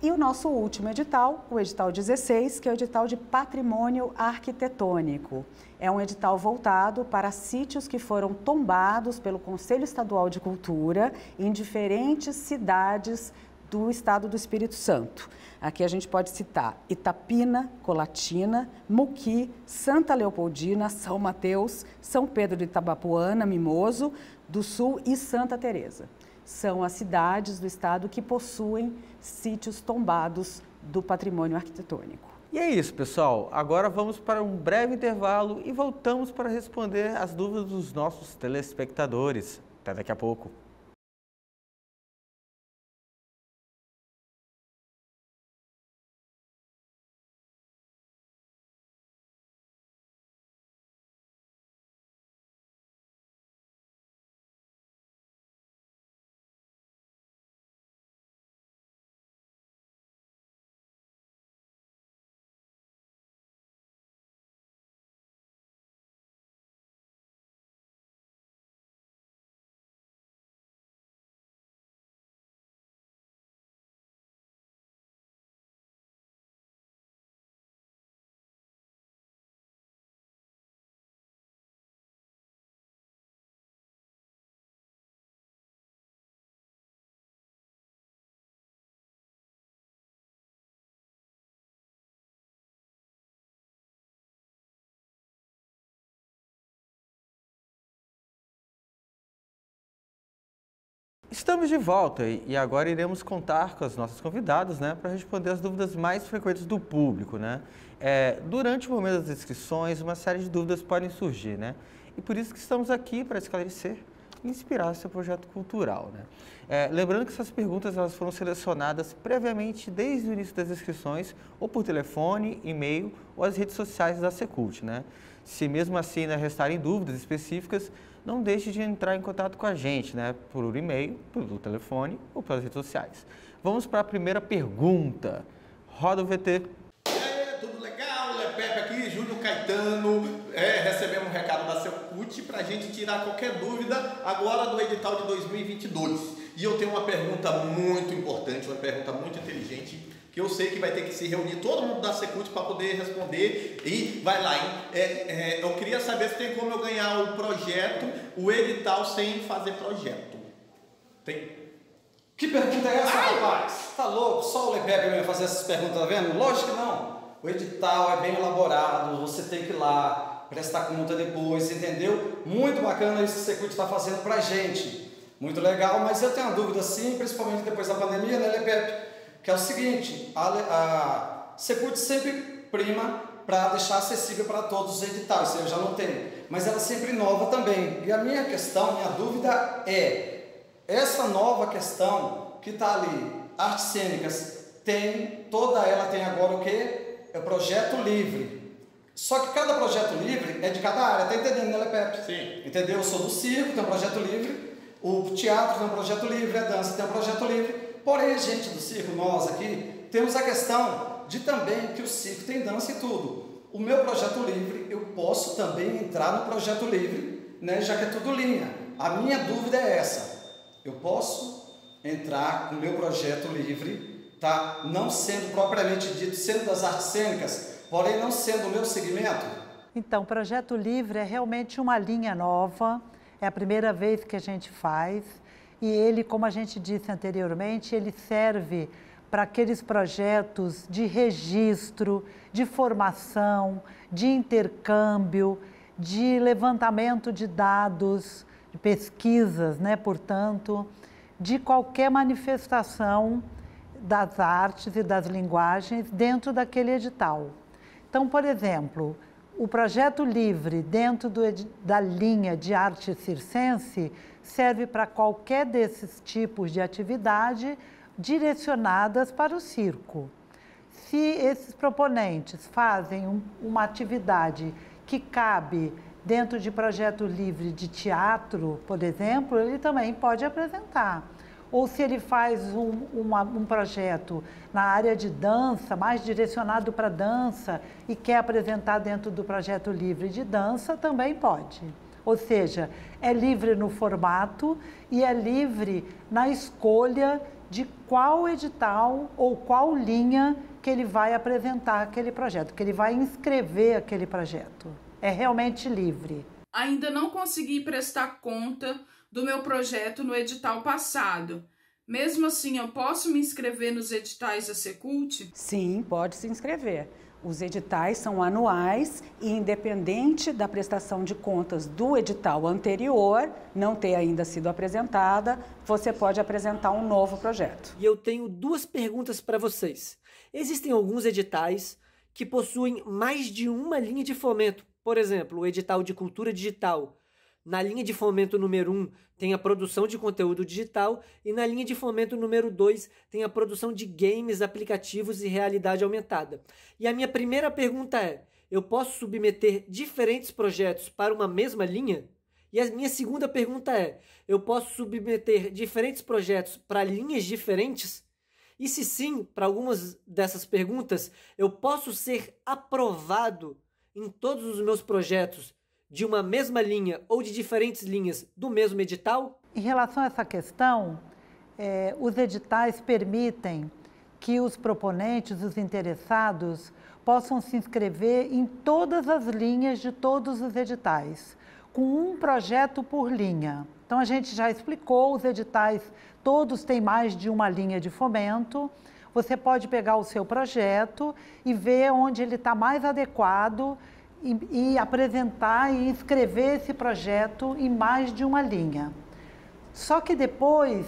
E o nosso último edital, o edital 16, que é o edital de patrimônio arquitetônico. É um edital voltado para sítios que foram tombados pelo Conselho Estadual de Cultura em diferentes cidades do estado do Espírito Santo. Aqui a gente pode citar Itapina, Colatina, Muqui, Santa Leopoldina, São Mateus, São Pedro de Itabapoana, Mimoso do Sul e Santa Teresa. São as cidades do estado que possuem sítios tombados do patrimônio arquitetônico. E é isso, pessoal. Agora vamos para um breve intervalo e voltamos para responder as dúvidas dos nossos telespectadores. Até daqui a pouco. Estamos de volta e agora iremos contar com as nossas convidadas, né, para responder as dúvidas mais frequentes do público, né? Durante o momento das inscrições, uma série de dúvidas podem surgir, né? E por isso que estamos aqui para esclarecer e inspirar seu projeto cultural, né? Lembrando que essas perguntas elas foram selecionadas previamente desde o início das inscrições, ou por telefone, e-mail ou as redes sociais da Secult, né? Se mesmo assim ainda restarem dúvidas específicas, não deixe de entrar em contato com a gente, né? Por e-mail, pelo telefone ou pelas redes sociais. Vamos para a primeira pergunta. Roda o VT. Tudo legal? Pepe aqui, Júlio Caetano. recebemos um recado da Secult para a gente tirar qualquer dúvida agora do edital de 2022. E eu tenho uma pergunta muito importante, uma pergunta muito inteligente, que eu sei que vai ter que se reunir todo mundo da Secult para poder responder. E vai lá, hein? Eu queria saber se tem como eu ganhar o projeto, o edital, sem fazer projeto. Tem? Que pergunta é essa, rapaz? Tá louco? Só o Lepep vai fazer essas perguntas, tá vendo? Lógico que não. O edital é bem elaborado, você tem que ir lá, prestar conta depois, entendeu? Muito bacana isso que o Secult está fazendo pra gente. Muito legal, mas eu tenho uma dúvida sim, principalmente depois da pandemia, né, Lepep? Que é o seguinte, a Secult sempre prima para deixar acessível para todos os editais, eu já não tenho, mas ela sempre inova também. E a minha dúvida é, essa nova questão que está ali, artes cênicas, toda ela tem agora o quê? É o projeto livre. Só que cada projeto livre é de cada área, tá entendendo, né, Lepep? Sim. Entendeu? Eu sou do circo, tem um projeto livre, o teatro tem um projeto livre, a dança tem um projeto livre. Porém, a gente do circo, nós aqui, temos a questão de também que o circo tem dança e tudo. O meu projeto livre, eu posso também entrar no projeto livre, né, já que é tudo linha. A minha dúvida é essa. Eu posso entrar com o meu projeto livre, tá? Não sendo propriamente dito, sendo das artes cênicas, porém não sendo o meu segmento? Então, o projeto livre é realmente uma linha nova, é a primeira vez que a gente faz, e ele, como a gente disse anteriormente, ele serve para aqueles projetos de registro, de formação, de intercâmbio, de levantamento de dados, de pesquisas, né, portanto, de qualquer manifestação das artes e das linguagens dentro daquele edital. Então, por exemplo, o projeto livre dentro da linha de arte circense serve para qualquer desses tipos de atividade direcionadas para o circo. Se esses proponentes fazem uma atividade que cabe dentro de projeto livre de teatro, por exemplo, ele também pode apresentar. Ou se ele faz um projeto na área de dança, mais direcionado para dança, e quer apresentar dentro do projeto livre de dança, também pode. Ou seja, é livre no formato e é livre na escolha de qual edital ou qual linha que ele vai apresentar aquele projeto, que ele vai inscrever aquele projeto. É realmente livre. Ainda não consegui prestar conta do meu projeto no edital passado. Mesmo assim, eu posso me inscrever nos editais da Secult? Sim, pode se inscrever. Os editais são anuais e, independente da prestação de contas do edital anterior não ter ainda sido apresentada, você pode apresentar um novo projeto. E eu tenho duas perguntas para vocês. Existem alguns editais que possuem mais de uma linha de fomento. Por exemplo, o edital de cultura digital. Na linha de fomento número 1 tem a produção de conteúdo digital e na linha de fomento número 2 tem a produção de games, aplicativos e realidade aumentada. E a minha primeira pergunta é, eu posso submeter diferentes projetos para uma mesma linha? E a minha segunda pergunta é, eu posso submeter diferentes projetos para linhas diferentes? E se sim, para algumas dessas perguntas, eu posso ser aprovado em todos os meus projetos de uma mesma linha ou de diferentes linhas do mesmo edital? Em relação a essa questão, os editais permitem que os proponentes, os interessados, possam se inscrever em todas as linhas de todos os editais, com um projeto por linha. Então, a gente já explicou, os editais todos têm mais de uma linha de fomento. Você pode pegar o seu projeto e ver onde ele está mais adequado e apresentar e inscrever esse projeto em mais de uma linha. Só que depois,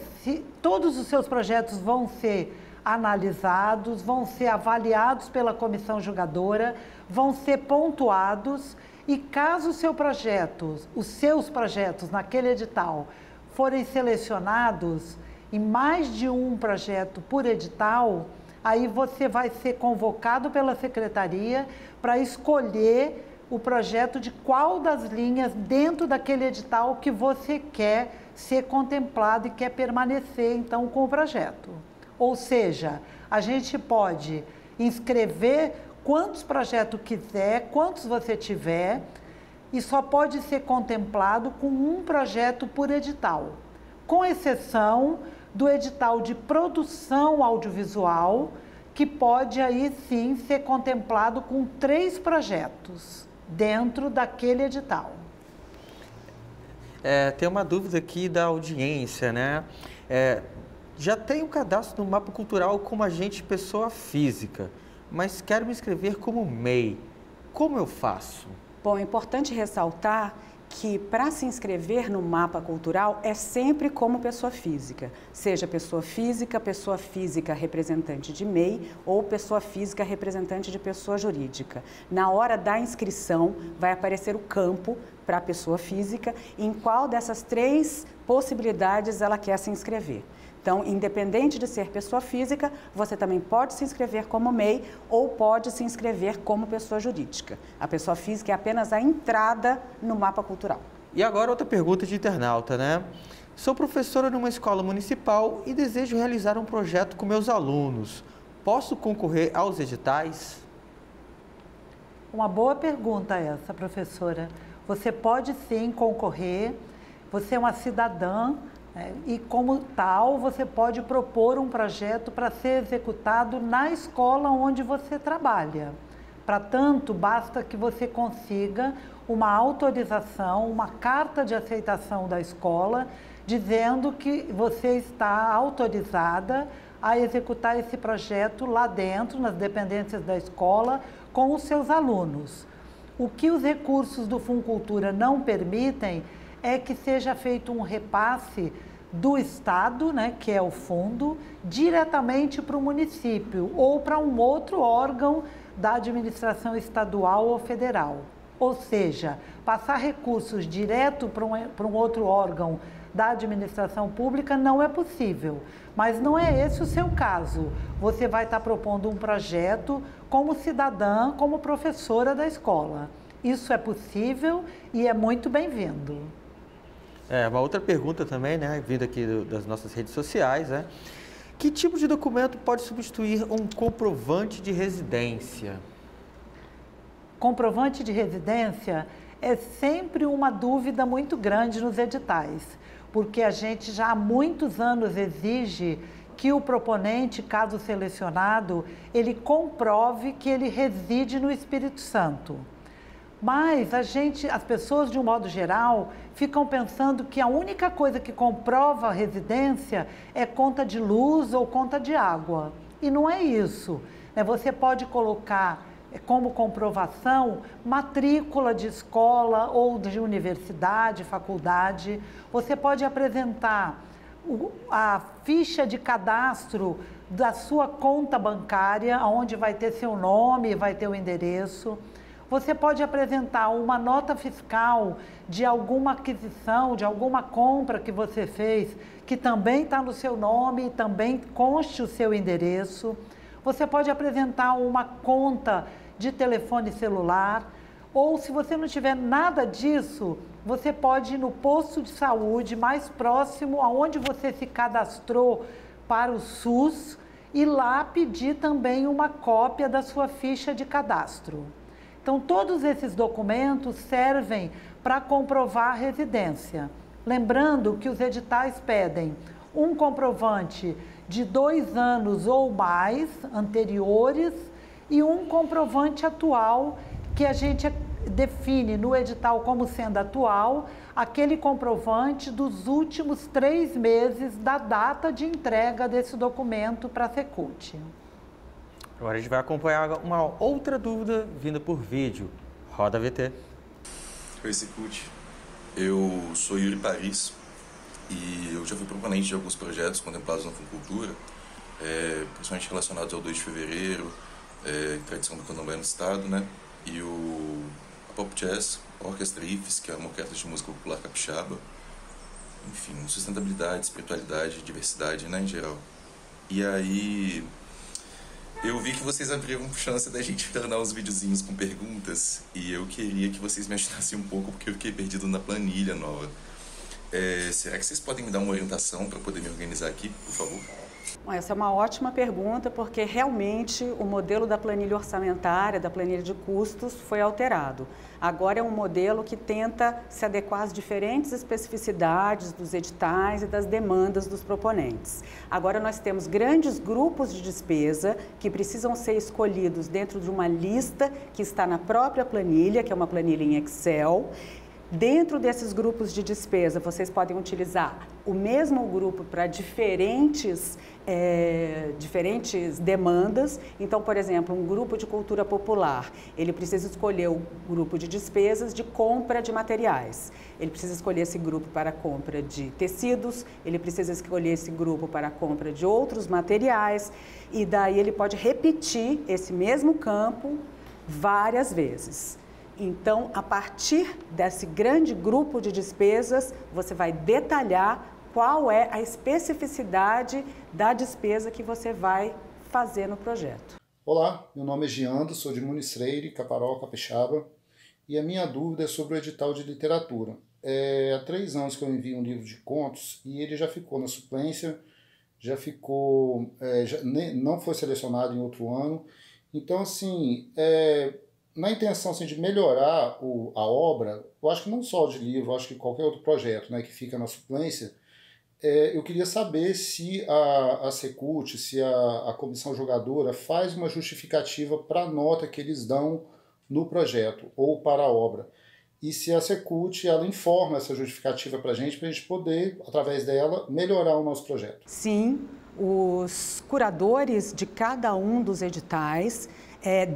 todos os seus projetos vão ser analisados, vão ser avaliados pela comissão julgadora, vão ser pontuados e caso os seus projetos naquele edital forem selecionados em mais de um projeto por edital, aí você vai ser convocado pela secretaria para escolher o projeto de qual das linhas dentro daquele edital que você quer ser contemplado e quer permanecer, então, com o projeto. Ou seja, a gente pode inscrever quantos projetos quiser, quantos você tiver, e só pode ser contemplado com um projeto por edital, com exceção do edital de produção audiovisual, que pode aí sim ser contemplado com 3 projetos dentro daquele edital. Tem uma dúvida aqui da audiência, né? Já tenho cadastro no Mapa Cultural como agente pessoa física, mas quero me inscrever como MEI. Como eu faço? Bom, é importante ressaltar que para se inscrever no Mapa Cultural é sempre como pessoa física, seja pessoa física representante de MEI ou pessoa física representante de pessoa jurídica. Na hora da inscrição vai aparecer o campo para a pessoa física, em qual dessas 3 possibilidades ela quer se inscrever. Então, independente de ser pessoa física, você também pode se inscrever como MEI ou pode se inscrever como pessoa jurídica. A pessoa física é apenas a entrada no Mapa Cultural. E agora outra pergunta de internauta, né? Sou professora numa escola municipal e desejo realizar um projeto com meus alunos. Posso concorrer aos editais? Uma boa pergunta essa, professora. Você pode sim concorrer, você é uma cidadã, e como tal, você pode propor um projeto para ser executado na escola onde você trabalha. Para tanto, basta que você consiga uma autorização, uma carta de aceitação da escola, dizendo que você está autorizada a executar esse projeto lá dentro, nas dependências da escola, com os seus alunos. O que os recursos do Funcultura não permitem é que seja feito um repasse do Estado, né, que é o fundo, diretamente para o município ou para um outro órgão da administração estadual ou federal. Ou seja, passar recursos direto para um outro órgão da administração pública não é possível. Mas não é esse o seu caso. Você vai estar propondo um projeto como cidadã, como professora da escola. Isso é possível e é muito bem-vindo. Uma outra pergunta também, né, vindo aqui das nossas redes sociais, né? Que tipo de documento pode substituir um comprovante de residência? Comprovante de residência é sempre uma dúvida muito grande nos editais, porque a gente já há muitos anos exige que o proponente, caso selecionado, ele comprove que ele reside no Espírito Santo. Mas as pessoas, de um modo geral, ficam pensando que a única coisa que comprova a residência é conta de luz ou conta de água. E não é isso. Você pode colocar como comprovação matrícula de escola ou de universidade, faculdade. Você pode apresentar a ficha de cadastro da sua conta bancária, onde vai ter seu nome, vai ter o endereço. Você pode apresentar uma nota fiscal de alguma aquisição, de alguma compra que você fez, que também está no seu nome e também conste o seu endereço. Você pode apresentar uma conta de telefone celular, ou se você não tiver nada disso, você pode ir no posto de saúde mais próximo aonde você se cadastrou para o SUS e lá pedir também uma cópia da sua ficha de cadastro. Então, todos esses documentos servem para comprovar a residência. Lembrando que os editais pedem um comprovante de 2 anos ou mais anteriores e um comprovante atual, que a gente define no edital como sendo atual, aquele comprovante dos últimos 3 meses da data de entrega desse documento para a Secult. Agora a gente vai acompanhar uma outra dúvida vinda por vídeo. Roda VT. Oi, Secult. Eu sou Yuri Paris e eu já fui proponente de alguns projetos contemplados na Funcultura, principalmente relacionados ao 2 de fevereiro, tradição do candomblé no estado, né? E a Pop Jazz, a Orquestra IFES, que é uma orquestra de música popular capixaba. Enfim, sustentabilidade, espiritualidade, diversidade, né, em geral. E aí eu vi que vocês abriram chance da gente tornar uns videozinhos com perguntas e eu queria que vocês me ajudassem um pouco porque eu fiquei perdido na planilha nova. Será que vocês podem me dar uma orientação para poder me organizar aqui, por favor? Essa é uma ótima pergunta, porque realmente o modelo da planilha orçamentária, da planilha de custos, foi alterado. Agora é um modelo que tenta se adequar às diferentes especificidades dos editais e das demandas dos proponentes. Agora nós temos grandes grupos de despesa que precisam ser escolhidos dentro de uma lista que está na própria planilha, que é uma planilha em Excel. Dentro desses grupos de despesa, vocês podem utilizar o mesmo grupo para diferentes demandas. Então, por exemplo, um grupo de cultura popular, ele precisa escolher o grupo de despesas de compra de materiais. Ele precisa escolher esse grupo para compra de tecidos, ele precisa escolher esse grupo para compra de outros materiais, e daí ele pode repetir esse mesmo campo várias vezes. Então, a partir desse grande grupo de despesas, você vai detalhar qual é a especificidade da despesa que você vai fazer no projeto. Olá, meu nome é Giando, sou de Muniz Freire, Caparol, Capixaba, e a minha dúvida é sobre o edital de literatura. Há 3 anos que eu envio um livro de contos e ele já ficou na suplência, não foi selecionado em outro ano. Então, assim, na intenção assim, de melhorar a obra, eu acho que não só de livro, eu acho que qualquer outro projeto, né, que fica na suplência, eu queria saber se a Secult, se a comissão julgadora faz uma justificativa para a nota que eles dão no projeto ou para a obra. E se a Secult ela informa essa justificativa para a gente poder, através dela, melhorar o nosso projeto. Sim, os curadores de cada um dos editais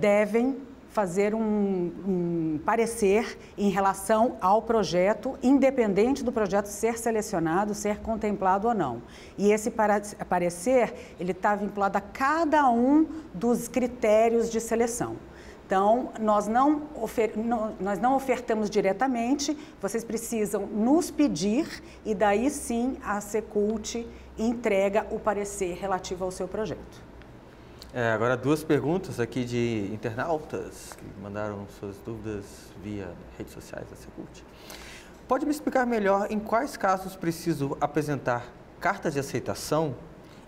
devem fazer um parecer em relação ao projeto, independente do projeto ser selecionado, ser contemplado ou não. E esse parecer, ele está vinculado a cada um dos critérios de seleção. Então, nós não ofertamos diretamente, vocês precisam nos pedir e daí sim a Secult entrega o parecer relativo ao seu projeto. Agora 2 perguntas aqui de internautas que mandaram suas dúvidas via redes sociais da Secult. Pode me explicar melhor em quais casos preciso apresentar carta de aceitação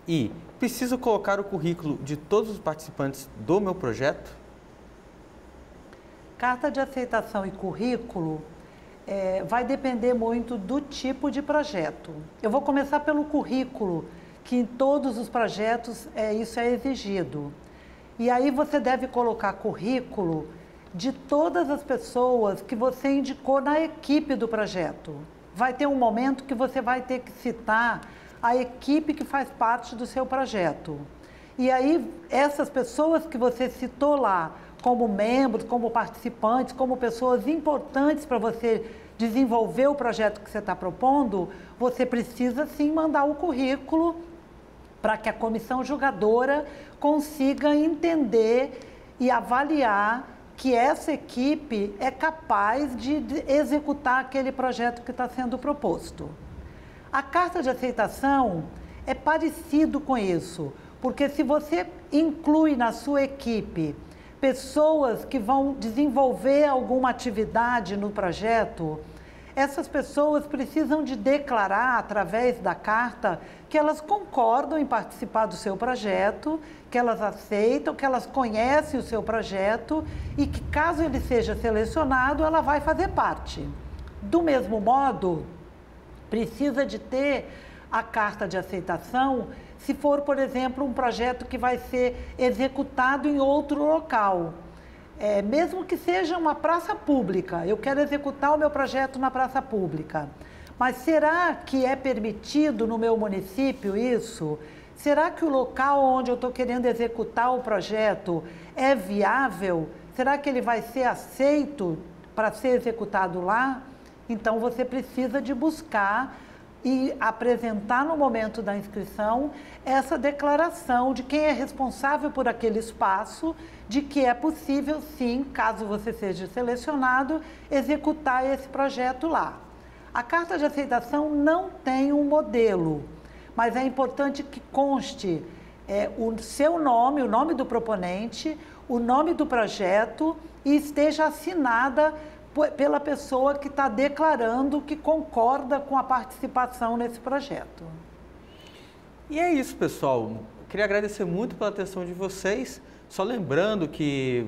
e preciso colocar o currículo de todos os participantes do meu projeto? Carta de aceitação e currículo vai depender muito do tipo de projeto. Eu vou começar pelo currículo, que em todos os projetos isso é exigido. E aí você deve colocar currículo de todas as pessoas que você indicou na equipe do projeto. Vai ter um momento que você vai ter que citar a equipe que faz parte do seu projeto. E aí essas pessoas que você citou lá, como membros, como participantes, como pessoas importantes para você desenvolver o projeto que você está propondo, você precisa sim mandar o currículo para que a comissão julgadora consiga entender e avaliar que essa equipe é capaz de executar aquele projeto que está sendo proposto. A carta de aceitação é parecido com isso, porque se você inclui na sua equipe pessoas que vão desenvolver alguma atividade no projeto, essas pessoas precisam de declarar, através da carta, que elas concordam em participar do seu projeto, que elas aceitam, que elas conhecem o seu projeto e que, caso ele seja selecionado, ela vai fazer parte. Do mesmo modo, precisa de ter a carta de aceitação se for, por exemplo, um projeto que vai ser executado em outro local. Mesmo que seja uma praça pública, eu quero executar o meu projeto na praça pública. Mas será que é permitido no meu município isso? Será que o local onde eu estou querendo executar o projeto é viável? Será que ele vai ser aceito para ser executado lá? Então você precisa de buscar e apresentar no momento da inscrição essa declaração de quem é responsável por aquele espaço, de que é possível, sim, caso você seja selecionado, executar esse projeto lá. A carta de aceitação não tem um modelo, mas é importante que conste o seu nome, o nome do proponente, o nome do projeto e esteja assinada pela pessoa que está declarando que concorda com a participação nesse projeto. E é isso, pessoal. Queria agradecer muito pela atenção de vocês. Só lembrando que,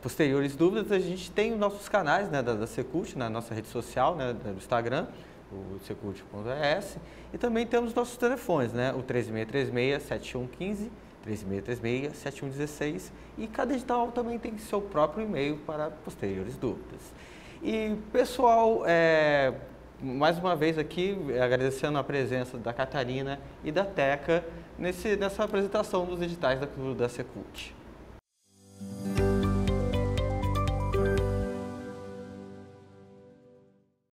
posteriores dúvidas, a gente tem os nossos canais, né, da Secult, na nossa rede social, né, do Instagram, o secult.es, e também temos nossos telefones, né, o 3636-7115, 3636-7116, e cada edital também tem seu próprio e-mail para posteriores dúvidas. E, pessoal, mais uma vez aqui, agradecendo a presença da Catarina e da Teca nessa apresentação dos editais da Secult.